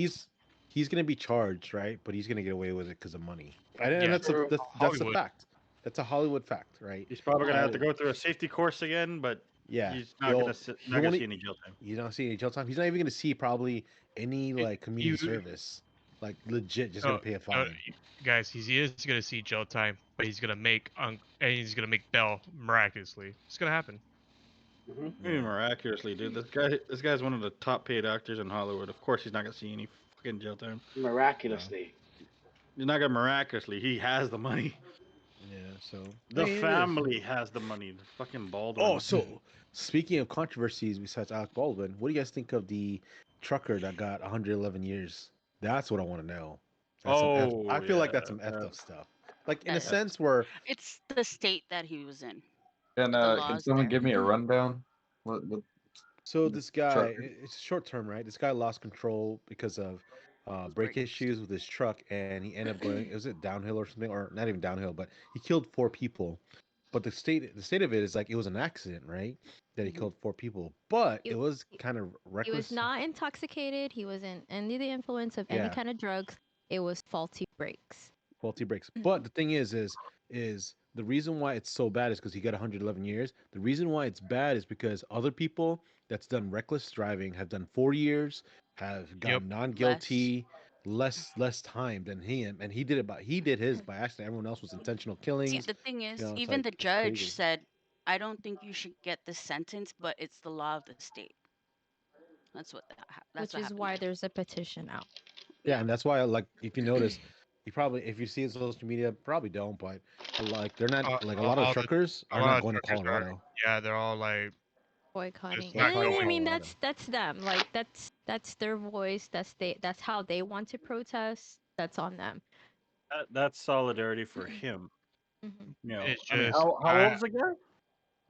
he's gonna be charged, right? But he's gonna get away with it because of money. And yeah, True. that's a Hollywood. fact. That's a Hollywood fact, right? He's probably gonna have to Uh, go through a safety course again, but yeah. he's not gonna He not gonna won't. see any jail time. You don't see any jail time. He's not even gonna see probably any It, like community you service. Like legit, just no, gonna pay a no, fine. guys, he is gonna see jail time, but he's gonna make and he's gonna make Bell miraculously. It's gonna happen. Hmm. I mean, Yeah. miraculously, dude. This guy's one of the top paid actors in Hollywood. Of course, he's not gonna see any fucking jail time. No. Miraculously. He's not gonna miraculously. He has the money. Yeah. So I The mean, it is. family has the money. The fucking Oh, Baldwins. so speaking of controversies besides Alec Baldwin, what do you guys think of the trucker that got 111 years? That's what I want to know. That's some F. I Oh feel like yeah, that's some effed that, up stuff. Like in a That's that's sense where, it's the state that he was in. The Can laws someone there. give me a rundown? What so the this guy, trucker? it's short term, right? This guy lost control because of brake issues with his truck, and he ended up going. Was it downhill or something, or not even downhill? But he killed 4 people. But the state of it is like it was an accident, right? That he Mhm. killed 4 people, but He, it was he kind of he was reckless. not intoxicated. He wasn't under the influence of any Yeah, kind of drugs. It was faulty brakes. faulty brakes. But the thing is the reason why it's so bad is because he got 111 years. The reason why it's bad is because other people that's done reckless driving have done 4 years, have Yep. gotten Less. non-guilty, less time than him, and he did his by accident. Everyone else was intentional See, killings. the thing is, It's even like the it's judge crazy. said, "I don't think you should get this sentence, but it's the law of the state." That's Which what is happened why there. there's a petition out. Yeah, Yeah. and that's why like if you notice, you probably if you see it on social media, probably don't, but like they're not like a lot of All the truckers a are lot not of going to truckers are, Colorado. yeah, they're all like Boycotting. just not And Boycotting I going. mean Colorado. that's them. Like that's their voice. That's how they want to protest. That's on them. That's solidarity for him. Hmm. It's I mean, just how old is the guy?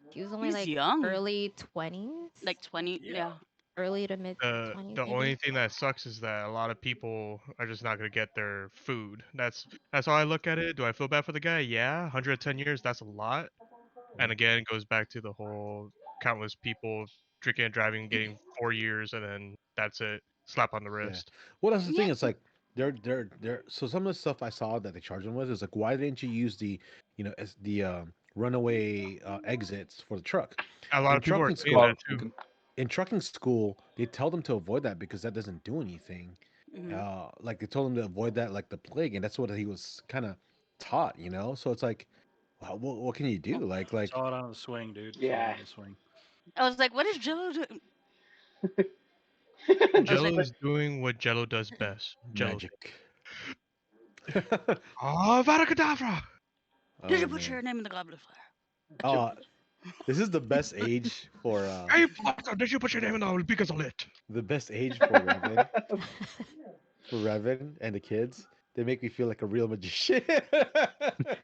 He was only He's like young, early 20s, like 20. Yeah. Yeah. early to mid the 20s the maybe. only thing that sucks is that a lot of people are just not gonna get their food. That's how I look at it. Do I feel bad for the guy? Yeah, 110 years, that's a lot. And again, it goes back to the whole countless people drinking and driving, getting 4 years, and then that's it. Slap on the Yeah. wrist. Well, that's the Yeah. thing. It's like they're. So some of the stuff I saw that they charged them with is like, why didn't you use the, as the runaway exits for the truck? A lot In of people are trucking saying school, that too. in trucking school, they tell them to avoid that because that doesn't do anything. Hmm. Like they told him to avoid that like the plague, and that's what he was kind of taught. So it's like, what can you do? Like Saw it on the swing, dude. Saw it Yeah. on the swing. I was like, what is Jello doing? I was Just like, Jello like is doing what Jello does best. Jello. magic. Ah, Kedavra! did Oh you put man. your name in the goblet of fire? Uh this is the best age for Hey, Potter, did you put your name in the because of it? the best age for Revan. For Revan and the kids. They make me feel like a real magician.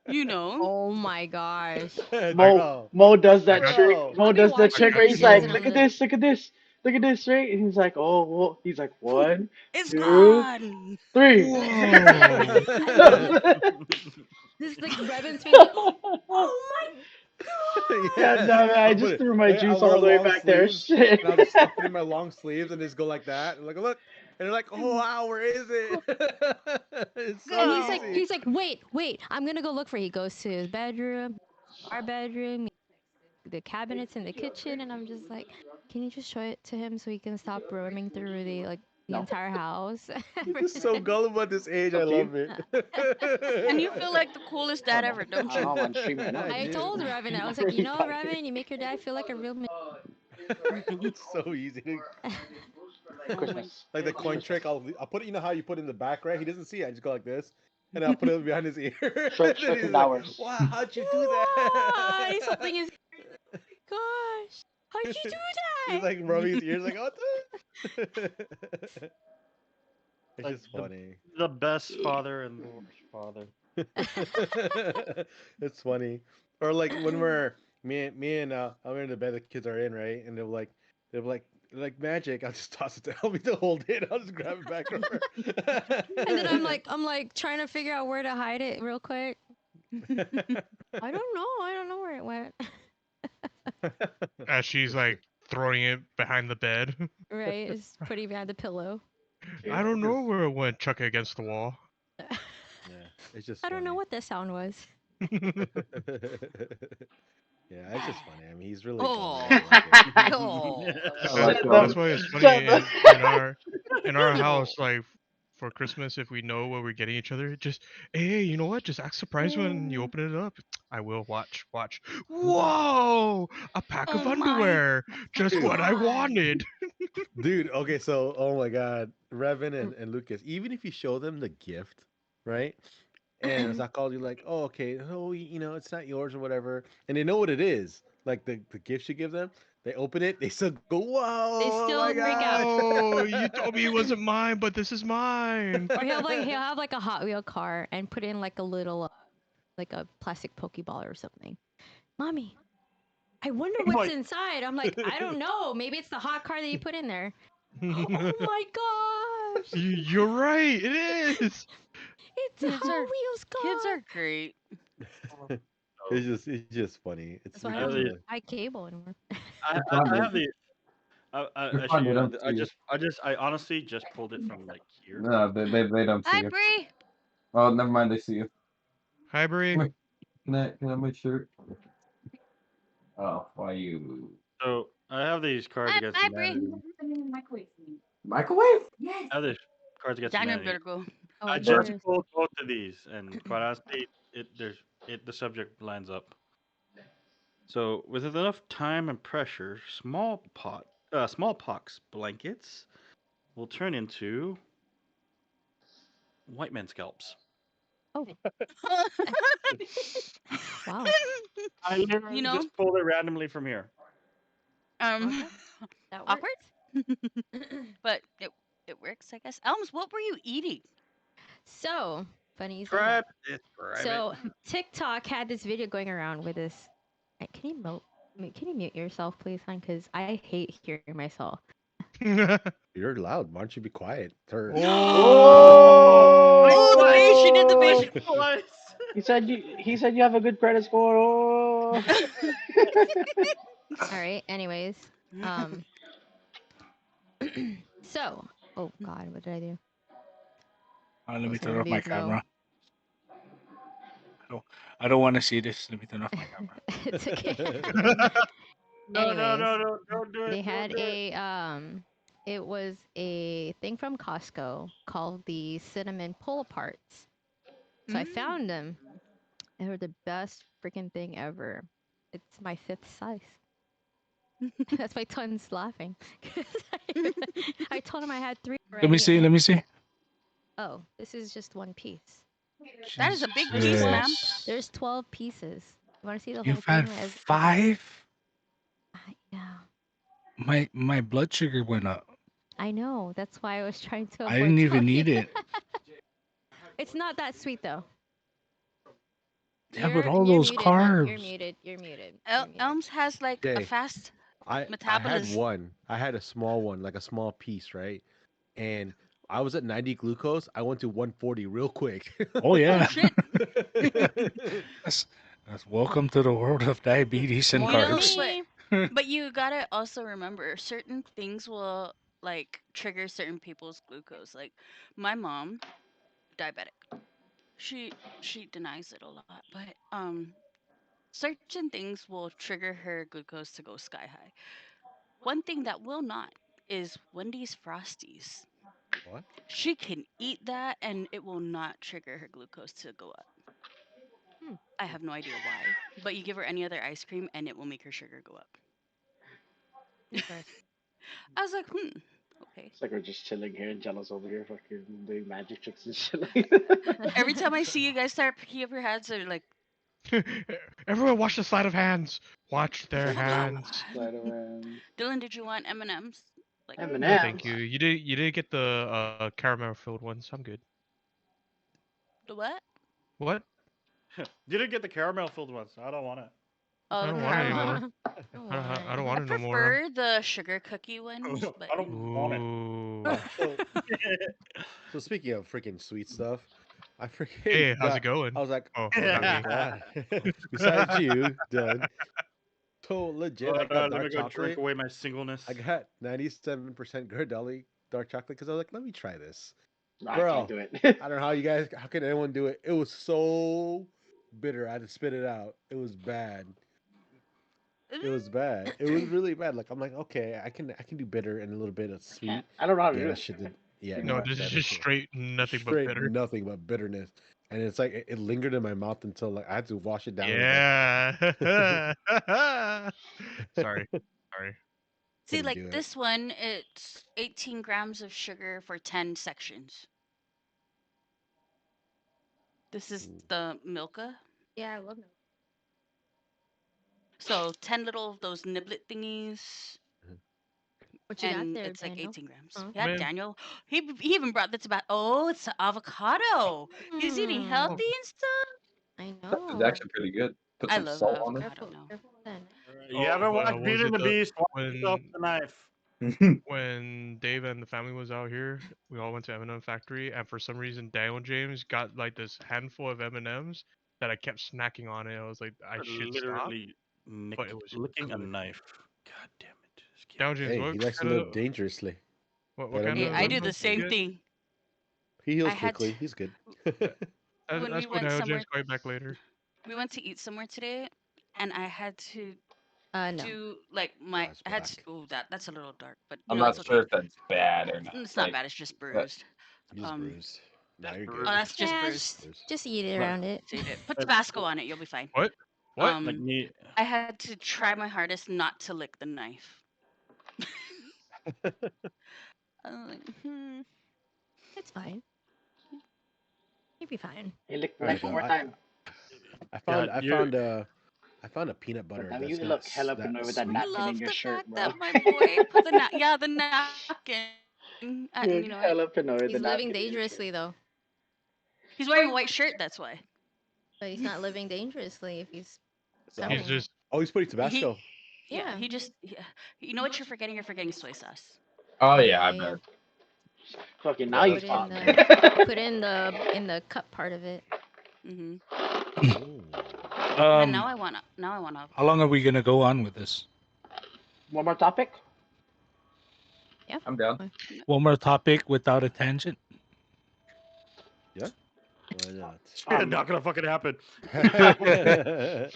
You know. Oh my gosh. It's like, I oh, Mo does I that got trick. oh. Mo I'll be does that I watching trick got where these he's kids like, and you. I'm look at like, this, look at this, look at this, right? And he's like, oh, he's like, Phew, one, it's two, gone. three. Whoa. I love it. This is like Revan's face like, oh my God gosh. Yeah, damn it! I I'll put just it. threw my I'll juice wear all the way long back there. sleeves, Shit. and I'll put in my long sleeves and just go like that, and like look, and they're like, oh wow, where is it? It's And so he's like, Go. easy. wait, I'm gonna go look for it. He goes to his bedroom, our bedroom, the cabinets in the kitchen, and I'm just like, can you just show it to him so he can stop roaming through the No, entire house? You're just so gullible at this age. it's I up to you. love it. And you feel like the coolest I don't dad know. ever, don't I don't know. you? I'm on stream right now. I I told do. Revan, I was like, He Revan, probably- you make your dad feel like a real It's so easy to Oh my. Christmas. like the coin Christmas. trick. I'll put it. You know how you put it in the back, right? He doesn't see it. I just go like this, and I'll put it behind his ear. And then Short he's and like, hours. "Wow, how'd you do What? He's that?" holding his gosh. How'd you do He's that? like rubbing his ears, like, "Oh." It's Like just funny. the best father and the worst father. It's funny. Or like when we're me and I'm in the bed, the kids are in, right? And they're like magic. I'll just toss it to help me to hold it. I'll just grab it back from And then I'm her. like, trying to figure out where to hide it real quick. I don't know. I don't know where it went. As she's like throwing it behind the bed. Right? It's putting it behind the pillow. I It's don't know just where it went. Chuck it against the wall. yeah, it's just I don't know funny. what that sound was. Yeah, it's just funny. I mean, he's really gullible. Oh. I like it. Oh. I That's like Shut that. that's the why it's funny shut the in our Oh. house, like for Christmas, if we know what we're getting each other, just hey, you know what? Just act surprised when you open it up. I will watch. Whoa! A pack Oh of my underwear, just Dude, what I god. wanted. dude. Okay, so oh my God, Revan and Lucas. Even if you show them the gift, right? And it's not called you like, oh, okay, oh, it's not yours or whatever, and they know what it is. Like the gifts you give them, they open it, they still go, whoa, They oh my still freak out. God. Whoa! You told me it wasn't mine, but this is mine. Or he'll have like a Hot Wheel car and put in like a little like a plastic Pokeball or something. Mommy, I wonder I'm what's like, inside. I'm like, I don't know. Maybe it's the hot car that you put in there. Oh my gosh. You're right. It is. It's a Kids Hot are Wheels kids car. are great. It's just funny. It's That's why I I have because don't the, buy cable anymore. I, You're I, fine, I dude. have the, You're fine. actually, They don't see you. I honestly just pulled it from like here. No, they don't see Hi, you. Bree. Oh, never mind. They see you. Hi, Bree. Come here. Can I have my shirt? Oh, why you? So I have these Cards Hi, Against hi, Bree. Humanity. Microwave? I have these Cards Against Daniel Humanity. better go. Oh, I I'm just curious. pulled both of these, and quite honestly, the subject lines up. So with enough time and pressure, small pot smallpox blankets will turn into white men scalps. Oh, wow. I you literally know, just pulled it randomly from here. um, Okay, that awkward, works. but it works, I guess. Elms, what were you eating? So funny you say Describe that. it. Describe it. So TikTok had this video going around with this. Can you can you mute yourself, please, hon? Because I hate hearing myself. You're loud. Why don't you be quiet? Her. Blink Oh, the twice. beige! She did the beige. Oh, Blink twice. he said you have a good credit score. Oh. All right. Anyways, um, so oh God, what did I do? Let I me was turn gonna off my move Mo. camera. I don't, I don't want to see this. Let me turn off my camera. It's okay. No, no, Anyways, no, no! Don't do it! they Don't had do it! it was a thing from Costco called the cinnamon pull aparts. So I Mm. found them. They were the best freaking thing ever. It's my fifth size. That's my son's laughing. 'Cause I told him I had three Let me already, see. and Let me see. oh, this is just one piece. That is a big piece, ma'am. There's 12 pieces. You want to see the whole You've had thing? 5? Yeah, My blood sugar went up. I know. That's why I was trying to I avoid didn't even telling you. need it. It's not that sweet though. Yeah, but You're all you're those muted, hun. You're carbs. muted. You're muted. You're muted. Elms has like a Jay, fast I had metabolism. one. I had a small one, like a small piece, right? And I was at 90 glucose. I went to 140 real quick. Oh Oh yeah. shit! That's, that's welcome to the world of diabetes and You More know, carbs. me. but you gotta also remember certain things will like trigger certain people's glucose. Like my mom, diabetic. She denies it a lot, but certain things will trigger her glucose to go sky high. One thing that will not is Wendy's Frosties. What? She can eat that and it will not trigger her glucose to go up. Hmm, I have no idea why, but you give her any other ice cream and it will make her sugar go up. interesting. I was like, okay. It's like we're just chilling here and jealous over here, fucking doing magic tricks and shit. Every time I see you guys start picking up your heads, they're like, Everyone, watch the sleight of hands. Watch their hands. Spider-Man, Dylan, did you want M&Ms? Like, No, thank M&M's. you. You did get the caramel filled ones. I'm good. the what? What? You didn't get the caramel filled ones. I don't want it. Oh, I the don't want it caramel. anymore. Don't I don't worry. I want it no more. prefer the sugar cookie ones, but I you don't know. want it. Ooh. So, so speaking of freaking sweet stuff, I freaking Hey, how's it got. going? I was like, Oh, oh not my me. god! Besides you, Dylan, so legit, Oh I no, got let dark me go drink chocolate. away my singleness. I got 97% Ghirardelli dark chocolate because I was like, let me try this, I can't bro. do it. I don't know how you guys. How can anyone do it? It was so bitter. I had to spit it out. It was bad. It was bad. It was really bad. Like I'm like, okay, I can do bitter and a little bit of I can't. sweet. I don't know how to Yeah, do that it. shit did. Yeah, Pretty No, no, hard. this is that just is straight nothing but straight bitter. nothing but bitterness. And it's like it lingered in my mouth until like I had to wash it down. It was like Yeah. Sorry. Sorry. See, couldn't like do it. this one, it's 18 grams of sugar for 10 sections. This is Ooh. the Milka. Yeah, I love it. So 10 little of those niblet thingies, What you got and there, it's like Daniel? 18 grams. Huh? Yeah, Man. Daniel. He even brought that's about, oh, it's avocado. He's eating Hmm. healthy Oh, and stuff. I It's know. actually pretty good. Put I some love salt on avocado Careful, now. careful then. You haven't watched what Beauty was and it the Beast? Watch yourself when with the knife. it. when Dave and the family was out here? We all went to M&M factory, and for some reason, Daniel James got like this handful of M&Ms that I kept snacking on it. I was like, I should stop, Literally but it was licking a good. knife. God damn it! Just give Daniel me. James, Hey, he likes to live dangerously. what Let him kind Hey, live. of I Let do him the live. M&Ms did you same get? thing. He I heals had to, quickly. He's good. when we That's cool, went Daniel James. somewhere, Call you back later. we went to eat somewhere today, and I had to No. do like my, That's I had to, black. oh, that's a little dark, but I'm it's not sure okay. if that's bad or not. It's not Like, bad. It's just but bruised. You just Um, bruised. Now Just you're good. oh, bruise. that's just Yeah, bruised. just eat it but around it. So you did. Put Like, Tabasco on it. You'll be fine. What? What? like Um, me. I had to try my hardest not to lick the knife. I'm like, hmm. It's fine. You'll be fine. Hey, look, All like right, one more time. I Yeah, found I you're found a I found a peanut But butter now you that's not look hella that paranoid with that sweet. I napkin in love your the shirt, fact bro. that my boy put the the napkin. You know what? You look hella paranoid with He's the living napkin in your shirt. dangerously though, He's wearing a white shirt. That's why. but he's not living dangerously if he's So, He's selling it. just oh, he's putting He, Tabasco. yeah. Yeah. He just. Yeah. You know what you're forgetting? You're forgetting soy sauce. Oh Yeah, yeah, I yeah, yeah. bet. Fucking now Yeah, you that's Put in talk. fine. the in the cup part of it. Hmm. Oh. Man, um, now I wanna. how long are we gonna go on with this? One more topic? Yeah. I'm down. One more topic without a tangent. Yeah. Why not? Um, not gonna fucking happen.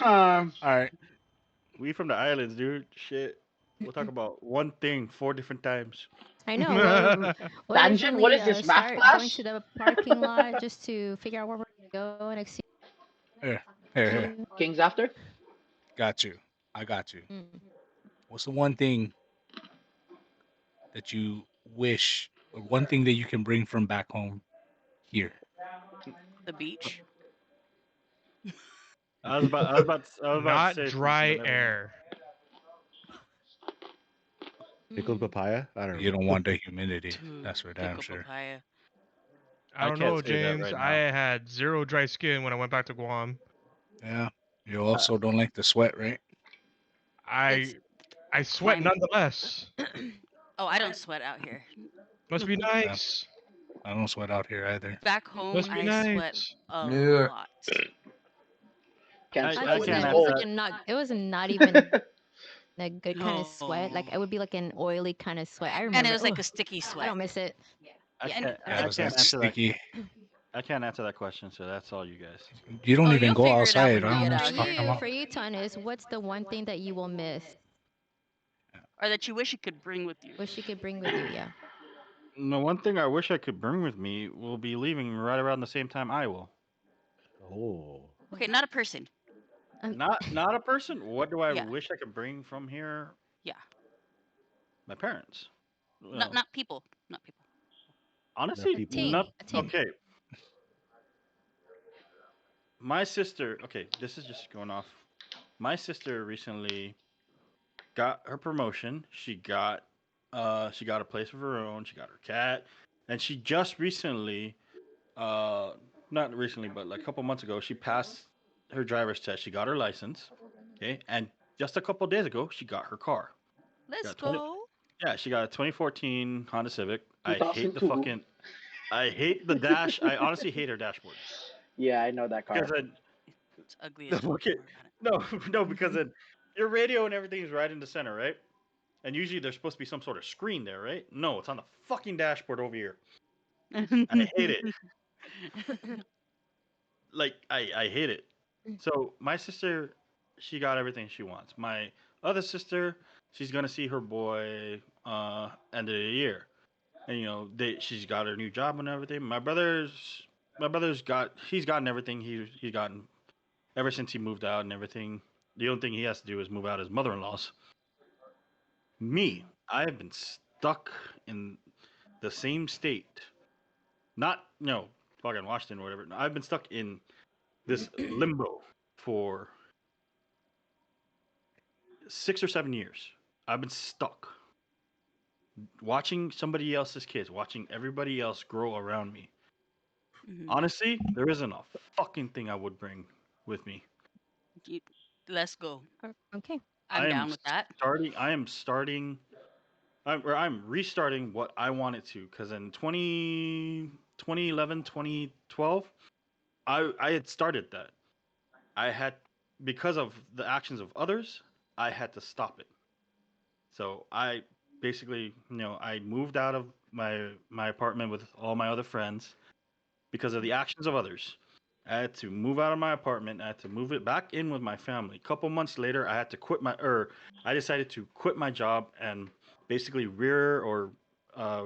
um, All right. We from the islands, dude. Shit. We'll talk about one thing 4 different times. I know. We'll Tangent? What literally is this, math start going class? to the parking lot just to figure out where we're gonna go next Here, here. to. Kings after? Got you. I got you. Mm. What's the one thing that you wish, or one thing that you can bring from back home here? The beach. I was about to not say something, but dry never mind. air. Pickled Mm. papaya? I don't You know. don't want the humidity. Dude, That's for damn pickle sure. papaya. I I don't can't know, say that James. right I now. had zero dry skin when I went back to Guam. Yeah. You Uh, also don't like the sweat, right? It's I I sweat my. nonetheless. Oh, I don't sweat out here. Must be Yeah. nice. I don't sweat out here either. Back home, Must be I sweat nice. a Yeah. lot. Can't Not sweat I when can't it's even. It answer was cold. like that. a not. It was not even a good kind of sweat. Like No. it would be like an oily kind of sweat. I And it remember. was Oh, like a sticky I sweat. don't miss it. Yeah, and Yeah, it I was can't that answer that. sticky. I can't answer that question. So that's all you guys. You don't oh, even you'll go figure it out outside. when I we don't get know what out you're talking here. about. For you, Tanis, what's the one thing that you will miss? Or that you wish you could bring with you. Wish you could bring with you? Yeah. The one thing I wish I could bring with me will be leaving right around the same time I will. Oh. Okay, not a person. Um, Not a person. What do I Yeah, wish I could bring from here? yeah. My parents. Not Well, not people. Not people. Not honestly, a people. team. not A team. okay. My sister. Okay, this is just going off. My sister recently got her promotion. She got a place of her own. She got her cat, and she just recently, uh, not recently, but like a couple months ago, she passed her driver's test. She got her license. Okay, and just a couple days ago, she got her car. She Let's got 20. go. Yeah, she got a 2014 Honda Civic. I hate the 2002. fucking. I hate the dash. I honestly hate her dashboard Yeah, I know that because car. then It's ugly as fuck. okay, Don't worry about it. no, no, because then your radio and everything is right in the center, right? And usually there's supposed to be some sort of screen there, right? No, it's on the fucking dashboard over here. I hate it. Like I hate it. So my sister, she got everything she wants. My other sister, she's gonna see her boy end of the year. And she's got her new job and everything. My brother's got he's gotten everything he's gotten ever since he moved out and everything. The only thing he has to do is move out his mother-in-law's. Me, I have been stuck in the same state. Not fucking Washington or whatever. No, I've been stuck in this limbo for 6 or 7 years. I've been stuck watching somebody else's kids, watching everybody else grow around me. Mhm. Honestly, there isn't a fucking thing I would bring with me. You- Let's go. Okay. I'm down with that. I am starting. I'm restarting what I wanted to because in 2011, 2012, I had started that. I had because of the actions of others, I had to stop it. So I basically, I moved out of my apartment with all my other friends because of the actions of others. I had to move out of my apartment. I had to move it back in with my family. A couple months later, I had to I decided to quit my job and basically rear or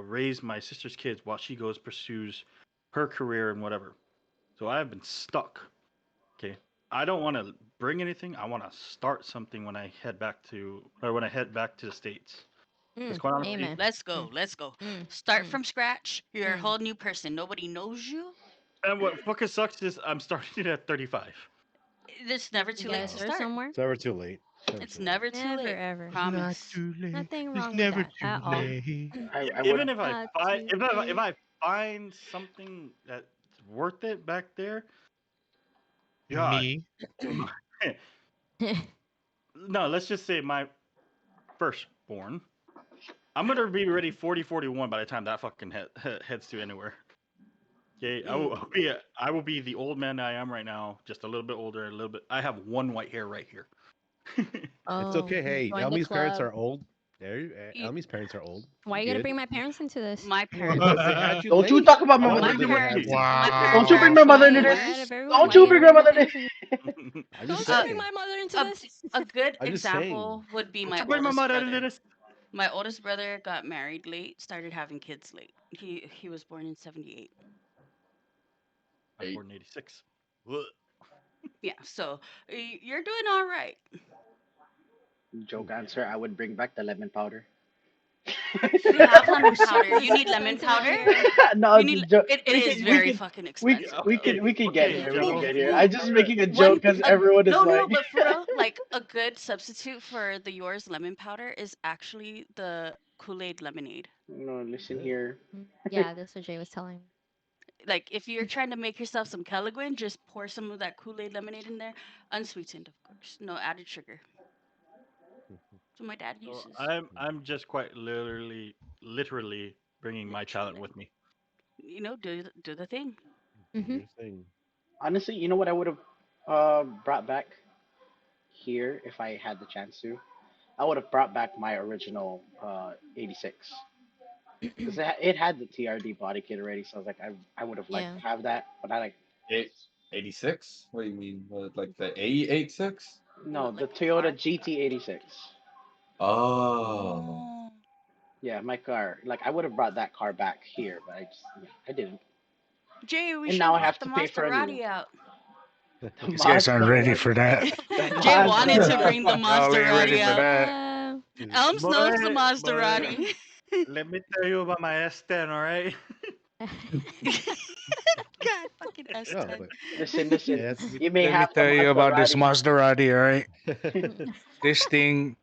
raise my sister's kids while she goes pursues her career and whatever. So I have been stuck. Okay. I don't want to bring anything. I want to start something when I head back to the states. What's going on? Amen. Let's go. Let's go. Mm, Start mm, from scratch. You're a mm. whole new person. Nobody knows you. And what fucking sucks is I'm starting at 35. It's never You too gotta late to Oh, start start. somewhere. it's never too late. It's never It's too late. never too Never late. ever. It's not Promise. too late. Nothing It's wrong with never that too at all. late. I would Even if I Not find, too if late. I find something that's worth it back there, God. Me. No, let's just say my firstborn. I'm gonna be ready 40, 41 by the time that fucking heads to anywhere. Okay, Mm. I will be the old man I am right now, just a little bit older, a little bit. I have one white hair right here. It's Oh, okay. Hey, join the Elmi's parents club. are old. There, You, Elmi's parents are old. Why you gotta Good. bring my parents into this? my Because parents. they had you Don't you late. talk about my How My mother old in did they this. have parents. you? My Don't parents you are Wow. bring my actually mother into Why this. out of divorced. everyone? Don't Why you you gotta bring bring my my mother in parents in? I'm just Don't you A, bring saying. my mother into a, this? a good I'm just saying. example would be Don't my you bring my oldest mother into brother. this? My oldest brother got married late, started having kids late. He was born in 78. I'm born in 86. Ugh. Yeah, so you're doing all right. Joke answer. I would bring back the lemon powder. We have Oh lemon shit, powder. this You is need lemon expensive in powder? here. No, You it's need a joke. it is very fucking expensive though. Okay, We can get okay, here. We can Joe. get here. I just making a joke One because a everyone is no, no, no, like, but for real, like a good substitute for the yours lemon powder is actually the Kool-Aid lemonade. no, listen Good. here. Yeah, that's what Jay was telling Like if you're trying to make yourself some Kelloggin, just pour some of that Kool-Aid lemonade in there, unsweetened, of course, no added sugar. So my dad So uses. I'm just quite literally bringing Yeah, my talent chilling. with me. Do the thing. me. Do your thing. Honestly, you know what I would have brought back here if I had the chance to? I would have brought back my original 86 because it had the TRD body kit already. So I was like, I would have liked Yeah. to have that, but I like 86? What do you mean? Like the A86? no Like the the Toyota car. GT86. Oh. Oh, Yeah, my car. Like I would have brought that car back here, but I just yeah, I didn't. Jay, we And should now have I brought have the to pay for a new one. Maserati out. The These guys aren't ready Maserati. for that. The Jay wanted to Maserati. bring the No, we ain't ready Maserati for out. that. Elms Boy, knows the boy, Maserati. let me tell you about my S10, all right? God, fucking No, S10. but Listen. yeah, that's You may Let me have the tell you about this Maserati. Maserati, all right? good. This thing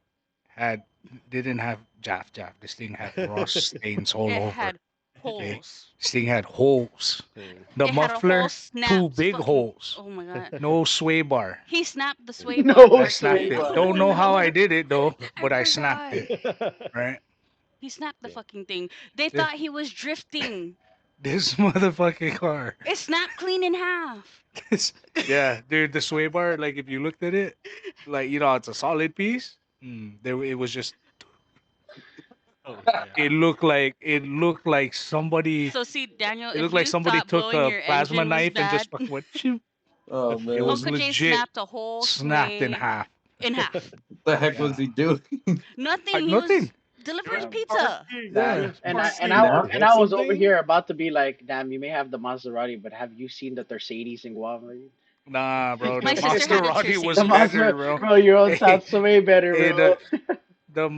had didn't have Jaff Jaff. This thing had rust stains all It over. had Okay. holes. This thing had holes. Holes. The It had a whole muffler, two snapped big fucking. holes. Oh my god. No sway bar. He snapped the sway bar No I part to snapped sway it. it. bar. Don't Oh know how no. I did it though, I but I snapped forgot. it. Right? He snapped the Yeah. fucking thing. They This, thought he was drifting. this motherfucking car. It snapped clean in half. This, yeah, dude, the sway bar, like if you looked at it, like it's a solid piece. There it was just Oh, yeah. it looked like somebody So see, Daniel, it if looked like you somebody thought took blowing a your plasma engine was knife and bad, just fucking went shoot. Oh It was man. Uncle Jay legit snapped a whole snapped in sway half. in half. What the heck Yeah. was he doing? Nothing. He was Nothing. He delivering was Um, pizza. parking. He Damn. Yeah. was And I and parking. I Snap. and I was over Something? here about to be like, damn, you may have the Maserati, but have you seen the Mercedes in Guam? Nah, bro. My The sister had a Maserati The was Mercedes. better, Mazda, bro. bro, your own Hey, sounds way better, hey, bro. the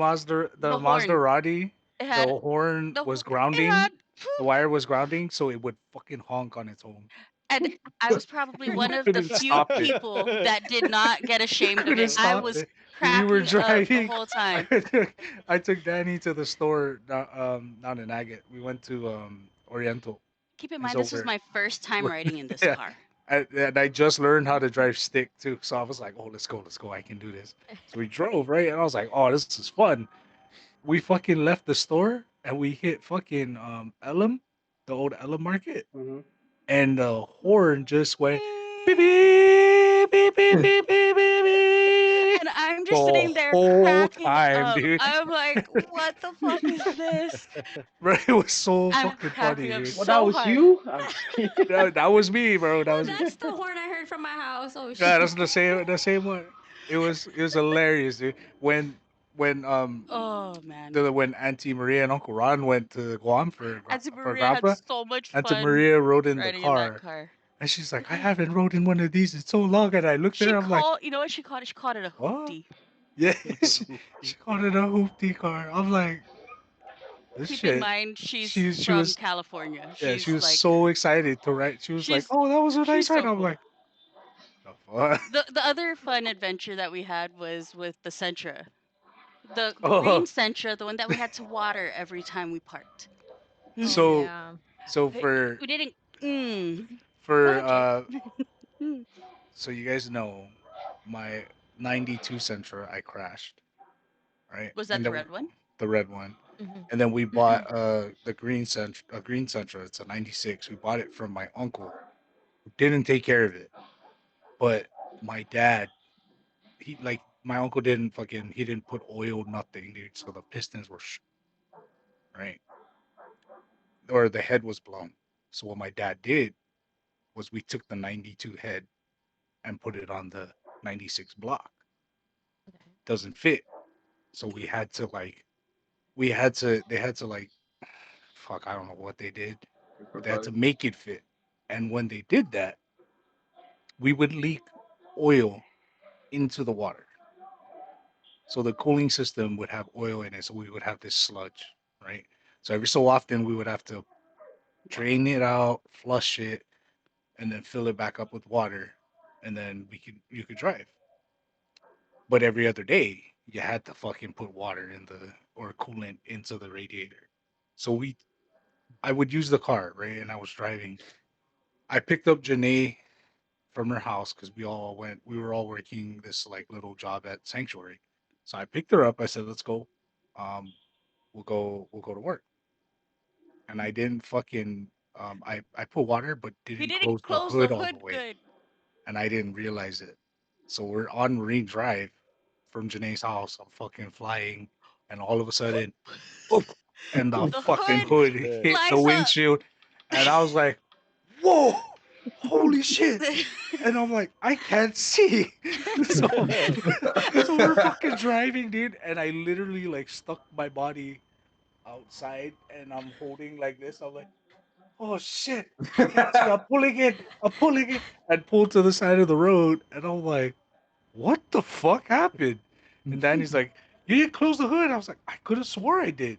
The horn. Maserati, It the had horn the. was It had. grounding. The wire was grounding, so it would fucking honk on its own. And I was probably We one of the couldn't few stop it. people that did not get We ashamed of couldn't it. I stop was it. We were cracking up the driving. whole time. I took Danny to the store down in Agate. We went to Oriental. Keep in And mind, so this was my first time we're riding in this yeah. car. And I just learned how to drive stick too. So I was like, oh, let's go. I can do this. So we drove, right? And I was like, oh, this is fun. We fucking left the store and we hit fucking Elam, the old Elam market. Hmm. And the horn just went beep beep beep beep beep beep beep beep And I'm just the sitting there whole cracking time, up. dude. I'm like, what the fuck is this? Bro, it was so I'm fucking funny, cracking up dude. Well, that so was hard. you. I'm just kidding. That was me, bro. That Well, was that's the horn I heard from my house. Oh yeah, shit. that's the same one. It was hilarious, dude. Oh man. When Auntie Maria and Uncle Ron went to Guam Auntie for Maria had grandpa, so much Auntie fun Maria rode in the riding in that car car. and she's like, I haven't rode in one of these in so long. And I looked at She her, I'm like, called, you know what she called it? She called it a what? hoopty. Yeah, she called it a hoopty car. I'm like, this Keep in shit. mind, she's She from was California. yeah, she She's was like, so excited to ride. She was like, she's "Oh, that was a she's nice ride." so I'm cool. like, "The fuck?" The other fun adventure that we had was with the Sentra, the green Oh, Sentra, the one that we had to water every time we parked. Oh so yeah. so Hey, for we didn't. Mm. Go for ahead, Jay. Mm. so you guys know my '92 Sentra I crashed, right? Was that And the then red one? the red one. Mhm. And then we bought the green Sentra. It's a '96. We bought it from my uncle who didn't take care of it. But my dad, he like my uncle didn't fucking he didn't put oil nothing, dude. So the pistons were right, or the head was blown. So what my dad did was we took the '92 head and put it on the '96 block. Okay. Doesn't fit. So we had to they had to like fuck, I don't know what they did, but they had to make it fit. And when they did that, we would leak oil into the water. So the cooling system would have oil in it. So we would have this sludge, right? So every so often we would have to drain it out, flush it, and then fill it back up with water. And then you could drive. But every other day you had to fucking put water in the or coolant into the radiator. So I would use the car, right? And I was driving. I picked up Janae from her house because we were all working this like little job at Sanctuary. So I picked her up. I said, let's go. Um, we'll go to work. And I didn't fucking I put water but He didn't didn't close the close the hood all the hood way. good. And I didn't realize it. So we're on Marine Drive from Janae's house. I'm fucking flying, and all of a sudden, oop, and the The fucking hood hood Shit. hit the flies up. windshield, and I was like, "Whoa, holy shit!" And I'm like, "I can't see." So, so we're fucking driving, dude, and I literally like stuck my body outside, and I'm holding like this. I'm like, "Oh shit, I can't see." I'm pulling it, and pulled to the side of the road, and I'm like, what the fuck happened? And Danny's like, you didn't close the hood. I was like, I could have swore I did.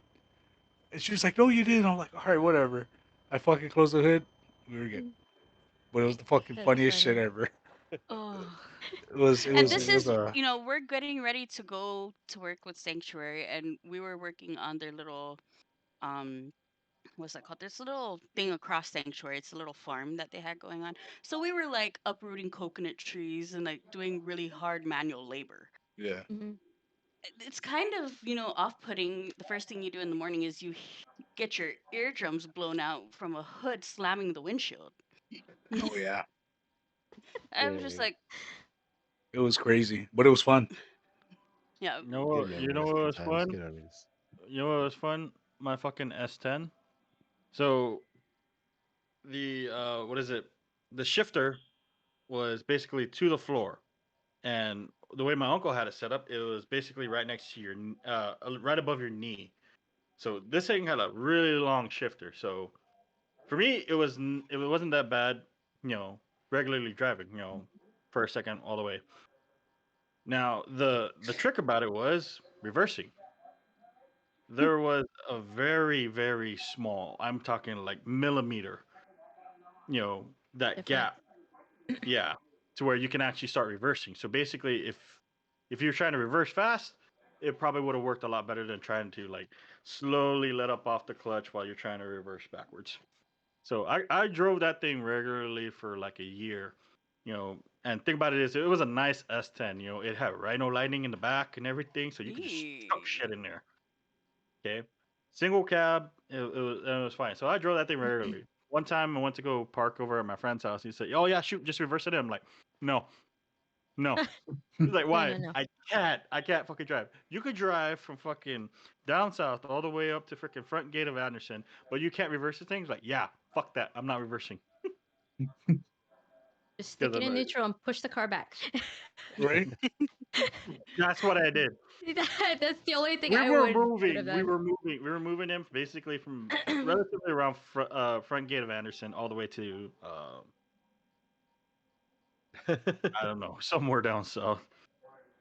And she was like, no, you didn't. I'm like, all right, whatever. I fucking closed the hood. We were good. But it was the fucking That's funniest shit funny. ever. Oh. It And was this it was is, a we're getting ready to go to work with Sanctuary, and we were working on their little, um, what's that called? This little thing across Sanctuary. It's a little farm that they had going on. So we were like uprooting coconut trees and like doing really hard manual labor. yeah. Mhm. It's kind of, off-putting. The first thing you do in the morning is you get your eardrums blown out from a hood slamming the windshield. Oh yeah. I was just Dang. like, It was crazy, but it was fun. yeah. Good You know memories. what Good was times. fun? Good memories. You know what was fun? My fucking S10. So the what is it? The shifter was basically to the floor, and the way my uncle had it set up, it was basically right next to right above your knee. So this thing had a really long shifter. So for me, it wasn't that bad, you know, regularly driving, first, second, all the way. Now the trick about it was reversing. There was a very very small, I'm talking like millimeter, that Different. gap, yeah, to where you can actually start reversing. So basically, if you're trying to reverse fast, it probably would have worked a lot better than trying to like slowly let up off the clutch while you're trying to reverse backwards. So I drove that thing regularly for like a year, and think about it is it was a nice S10, it had rhino lighting in the back and everything, so you could just stuff Eee. shit in there. Okay, single cab, it was fine. So I drove that thing regularly. One time I went to go park over at my friend's house. He said, "Oh yeah, shoot, just reverse it in." I'm like, "No, no." He's like, No, "Why?" no, no. I can't fucking drive. You could drive from fucking down south all the way up to freaking front gate of Anderson, but you can't reverse the things. Like, yeah, fuck that. I'm not reversing Just because stick it I'm in like, neutral and push the car back. Right? that's what I did. That's the only thing We I were would have moving. We done. were moving. We were moving him basically from relatively around front gate of Anderson all the way to I don't know, somewhere down south.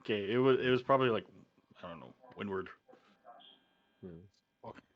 Okay, it was probably like I don't know, windward. Hmm. Fucking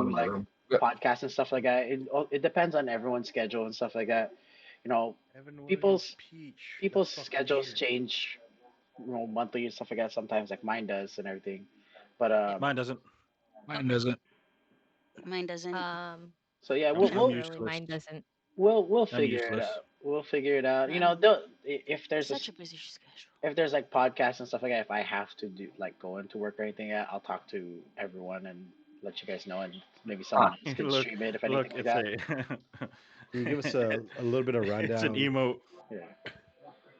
one doing in my like room. Yeah. podcasts and stuff like that. It depends on everyone's schedule and stuff like that. you know, Evan Williams people's Peach. That's people's fucking schedules weird. change, monthly and stuff like that. Sometimes like mine does and everything. But Mine doesn't. Mine doesn't. Mine doesn't. Um, so yeah, I'm we'll I'm similarly, useless. mine doesn't. we'll I'm figure it useless. out. We'll figure it out. You I'm know, if there's such a busy schedule. if there's like podcasts and stuff like that, if I have to do like go into work or anything, yeah, I'll talk to everyone and let you guys know, and maybe someone else can look, stream it if anything look. like It's that. a. Can you give us a little bit of it's an rundown, emote. Yeah.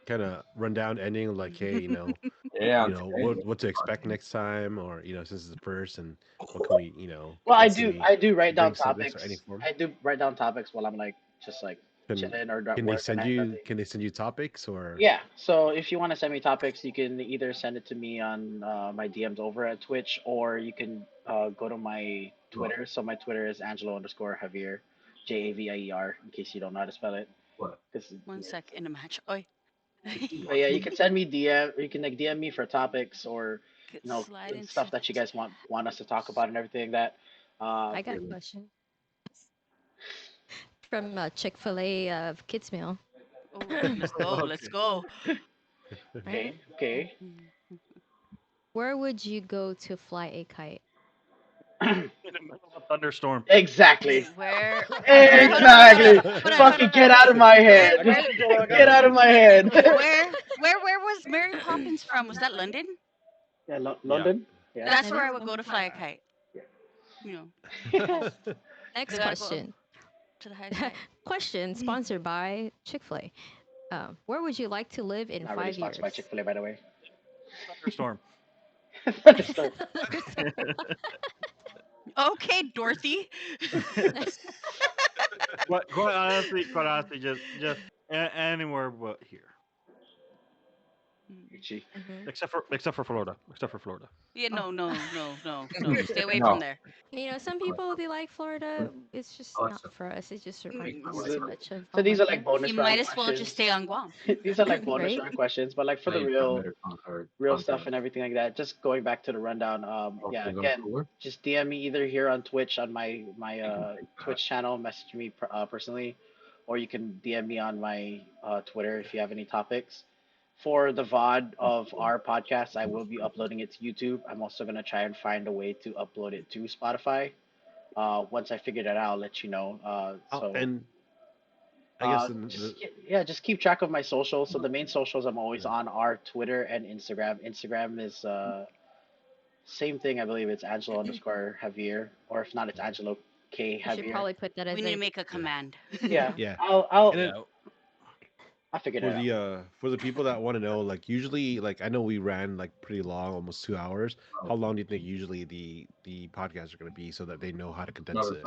kind of rundown ending, like, hey, Yeah, I'm what to expect next time, or since it's the first, and what can we, Well, let's see, I do write down bring subjects or any topics. form. I do write down topics while I'm like just like Can chilling or at can they work and send I have you nothing. can they send you topics or Yeah. So if you want to send me topics, you can either send it to me on my DMs over at Twitch, or you can go to my Twitter. So my Twitter is Angelo underscore Javier, Javier. In case you don't know how to spell it. 'Cause, One yeah. sec in a match. Oi. But yeah, you can send me DM. Or you can like DM me for topics or Could slide into stuff the that you guys want us to talk about and everything that. Uh, I got a question from Chick-fil-A kids meal. Oh, let's go. Let's Okay. go. Right? okay. Mm. Where would you go to fly a kite? Okay. In the middle of a thunderstorm. Exactly. Wait, where hold on, hold on. Exactly. Hold Fucking on, get wait. out of my Where head. where I got Get out of you. my head. where was Mary Poppins from? Was that London? Yeah, Yeah. London. Yeah. That's I where think I would so. go to fly a kite. You know, Next they gotta go up question. to the highest height. Question sponsored by Chick-fil-A. Where would you like to live in Not really 5 years? sponsored by Chick Fil A, by the way. Thunderstorm. Thunderstorm. Okay, Dorothy. Quite honestly, just anywhere but here, Mm. Richie. Mhm. except for Florida, except for Florida. Yeah, Oh. no. Stay away from no. there. Some people they like Florida. It's just not for us. It just reminds us Mm. too much of So these are like America, You bonus might round as well just stay questions. on Guam. These are like bonus right? round questions, but like for the real stuff and everything like that. Just going back to the rundown. Yeah. Again, just DM me either here on Twitch on my Twitch channel. Message me personally, or you can DM me on my Twitter if you have any topics. For the VOD of our podcast, I will be uploading it to YouTube. I'm also gonna try and find a way to upload it to Spotify. Once I figure that out, I'll let you know. oh, So and I guess yeah, just keep track of my socials. So the main socials I'm always on are Twitter and Instagram. Instagram is same thing, I believe it's Angelo underscore Javier, or if not, it's Angelo K You should Javier. probably put that We as need to a make a command. Yeah, yeah. yeah. I'll And then Yeah. I'll figure that out. for the people that want to know, like, usually, like, I know we ran like pretty long, almost 2 hours. How long do you think usually the podcasts are going to be, so that they know how to condense it?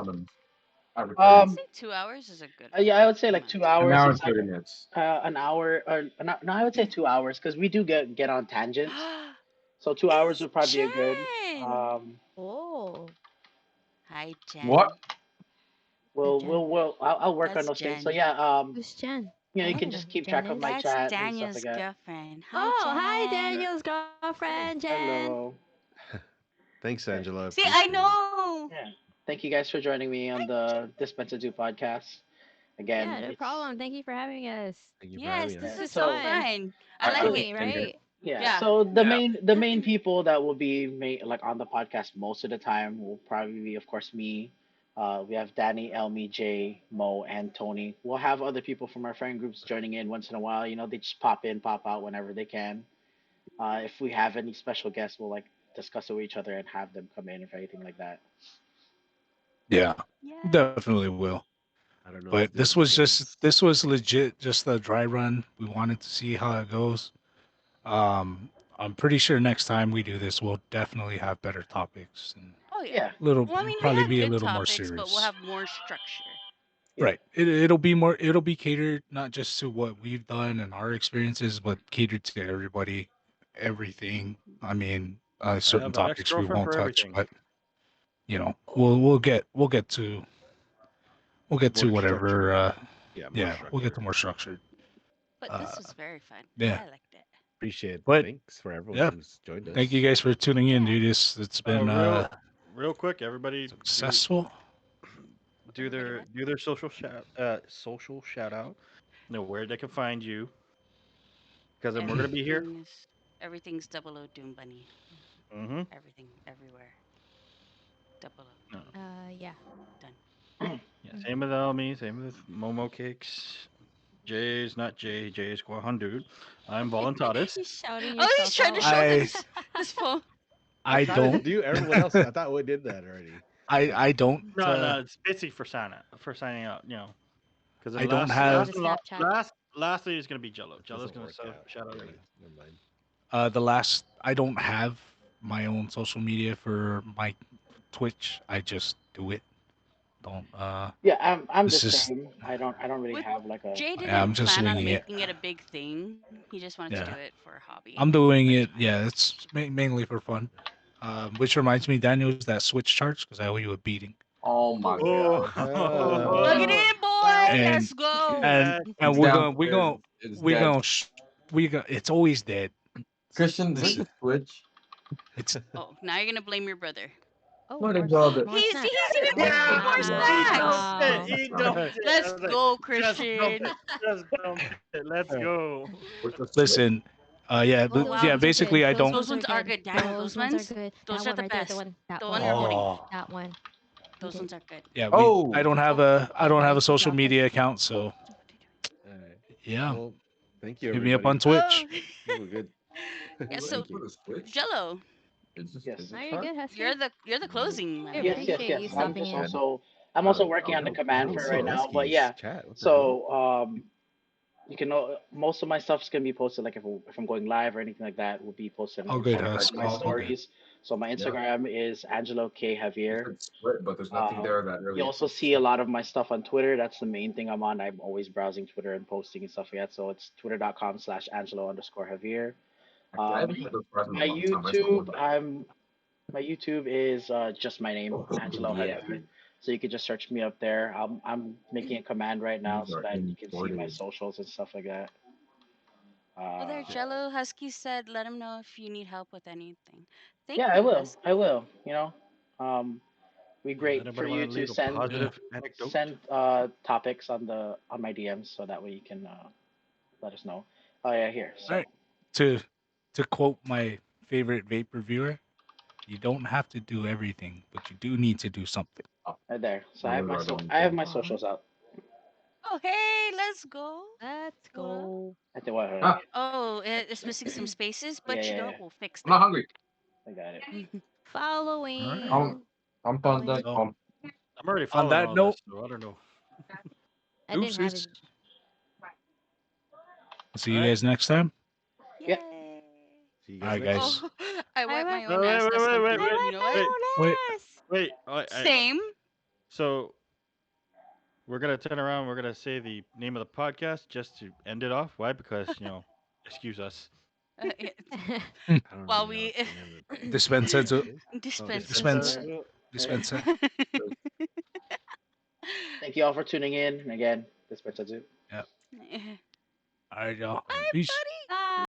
I Um, say 2 hours is a good yeah, I would say like amount two of time. An hours. hour It's and 30 minutes. an hour or no, I would say 2 hours because we do get on tangents. So 2 hours It's would probably be a good. Jen. Um, Oh, Hi, What? Jen. hi Jen. I'll work on That's those things. So Jen. yeah, Who's Jen? you I can don't know just who keep Jen track of is. my That's chat and stuff like Daniel's that. girlfriend. Hi, Oh, hi Jen. Daniel's girlfriend Jen. Hello. Thanks, Okay. Angela. See, I Appreciate it. know. Yeah. Thank you guys for joining me Hi. on the Dispensa Yu podcast. Again, Yeah, no it's problem. Thank you for having us. Thank you for Yes, having this This yeah. is us. is so So fun. fun. I like so it. Finally, right? yeah. Yeah. So Yeah. the main people that will be like on the podcast most of the time will probably be, of course, me. We have Danny, Elmi, Jay, Mo, and Tony. We'll have other people from our friend groups joining in once in a while. They just pop in, pop out whenever they can. If we have any special guests, we'll like discuss it with each other and have them come in if anything like that. Yeah, Yeah. definitely will. I don't know But if this was legit just a dry run. We wanted to see how it goes. I'm pretty sure next time we do this, we'll definitely have better topics and Oh yeah. Yeah, little Well, I mean, we probably had be a good little more topics, but we'll serious. have more structure. yeah. Right. It'll be more. It'll be catered not just to what we've done and our experiences, but catered to everybody, everything. I mean, I certain have an ex topics we girlfriend won't for touch, everything. but we'll get to more whatever. structured. Yeah, more Yeah, we'll get structured. to more structured. But Uh, this was very fun. yeah, I liked it. Appreciate it. but Thanks for everyone yeah, who's joined thank you us. guys for tuning in, Yeah. dude. It's been Real quick, everybody successful. do Everybody their what? social shout out. know where they can find you, because then we're gonna be here. Everything is everything's double O Doom Bunny. Mm-hmm. Everything, everywhere. Double O. Yeah. Done. Yeah, Mm. same with Elmi, same with Momo Cakes. Jay's not Jay, Jay's Guahan dude. I'm Voluntatis. He's shouting Oh, he's yourself trying to out. show I his phone. I'm I trying to don't. do everyone else. I thought we did that already. I don't. No, no, it's basically for signing out. Because then I don't last, Go to have the Snapchat. lastly is gonna be Jello. That Jello's doesn't gonna work out. shout out Yeah, everything. never mind. the last. I don't have my own social media for my Twitch. I just do it. Don't. Yeah, I'm the This is. same. I don't really With have like a. Jay Yeah, I'm didn't just plan on winging it. making it a big thing. He just wanted to do Yeah, it for a hobby, I'm doing which is it. fine. Yeah, it's mainly for fun. Which reminds me, Daniel's that Switch charge because I owe you a beating. Oh my Oh, god. Plug it Ah, in, boy. And Let's go. and that's and It's we're deep. gonna we're downstairs. gonna It's we're dead. gonna it's always dead. Christian, This where's is the Switch? it's Oh, now you're gonna blame your brother. Oh, What more about it? more snacks. He's even Oh bringing my me Yeah, more god. he Oh dumped snacks. my it. Wow. He god. dumped it. I Let's was like, go, just dump Christian. it. Just dump it. Let's go. Where's the Switch? listen. Yeah, Oh, Oh those yeah. wow, ones are good. Basically, I Those don't. ones those are ones are good. good, Daniel. Those Those ones are ones, good. those That are one the right there. The best. one. That The one one. you're That one. holding. Oh, That one. Eat Those it. ones are good. yeah. I Oh, don't have Oh, a. I don't have a social Drop it. media account, so what are you doing? all right. yeah. Well, thank you, Hit me up on everybody. Oh, Twitch. I think we're good. yeah. you're So looking Thank for you. the Switch? Jello, Is Yes. No, it you're charged? good, Husky. you're the No. closing We Yes, man. yes, appreciate yes. you I'm stopping just in. I'm also working on the I command don't for it see right now. But Husky's yeah, chat. What the hell? so you can know most of my stuff is gonna be posted like if I'm going live or anything like that will be posted on All good, Instagram, Husk. my All good. stories. So my Yeah. Instagram is Angelo K You Javier. said split, but there's nothing there that You really. also see a lot of my stuff on Twitter. That's the main thing I'm on. I'm always browsing Twitter and posting and stuff like that. So it's twitter.com/Angelo_Javier. Actually, I haven't had those fries in a My long time. I saw one YouTube, there. my YouTube is just my name, Angelo Yeah. Javier. So you can just search me up there. I'm making a command right now These so are that you can see my imported. socials and stuff like that. Oh, there, Uh, Jello. Husky said, let him know if you need help with anything. Thank yeah, I you, will. Husky. I will. Be Yeah, great for anybody want you to to leave a send Yeah. positive anecdote? send topics on my DMs so that way you can let us know. Oh yeah, here. All So right. To to quote my favorite vape reviewer, you don't have to do everything, but you do need to do something. Oh, right there. So no wonder I don't I have import. my socials out. Oh, hey, let's go. Let's What up? go. I think what? Ah, Oh, it's missing some spaces, Yeah, but you yeah, know yeah. what? We'll fix I'm not that. hungry. I got it. All right. I'm Following. I'm done. Following. So I'm already on following that all this, note, so I don't know. I didn't have deuces. it. I'll see All you right. guys next time. Yeah. Yay. See you All guys right, next guys. time. Oh, I I wiped my went. Wait, own wait, ass. wait, That's wait, wait, something. wait, I You went know my what? wait, Wait. own ass. wait. Same. So we're gonna turn around. We're gonna say the name of the podcast just to end it off. Why? Because excuse us. I don't While really know we what the name of the Dispensa podcast to is. Oh, dispense. dispense. Dispensa. Dispensa. Thank you all for tuning in. And again, this Yu. Yeah. All right, y'all. Bye, Peace. buddy.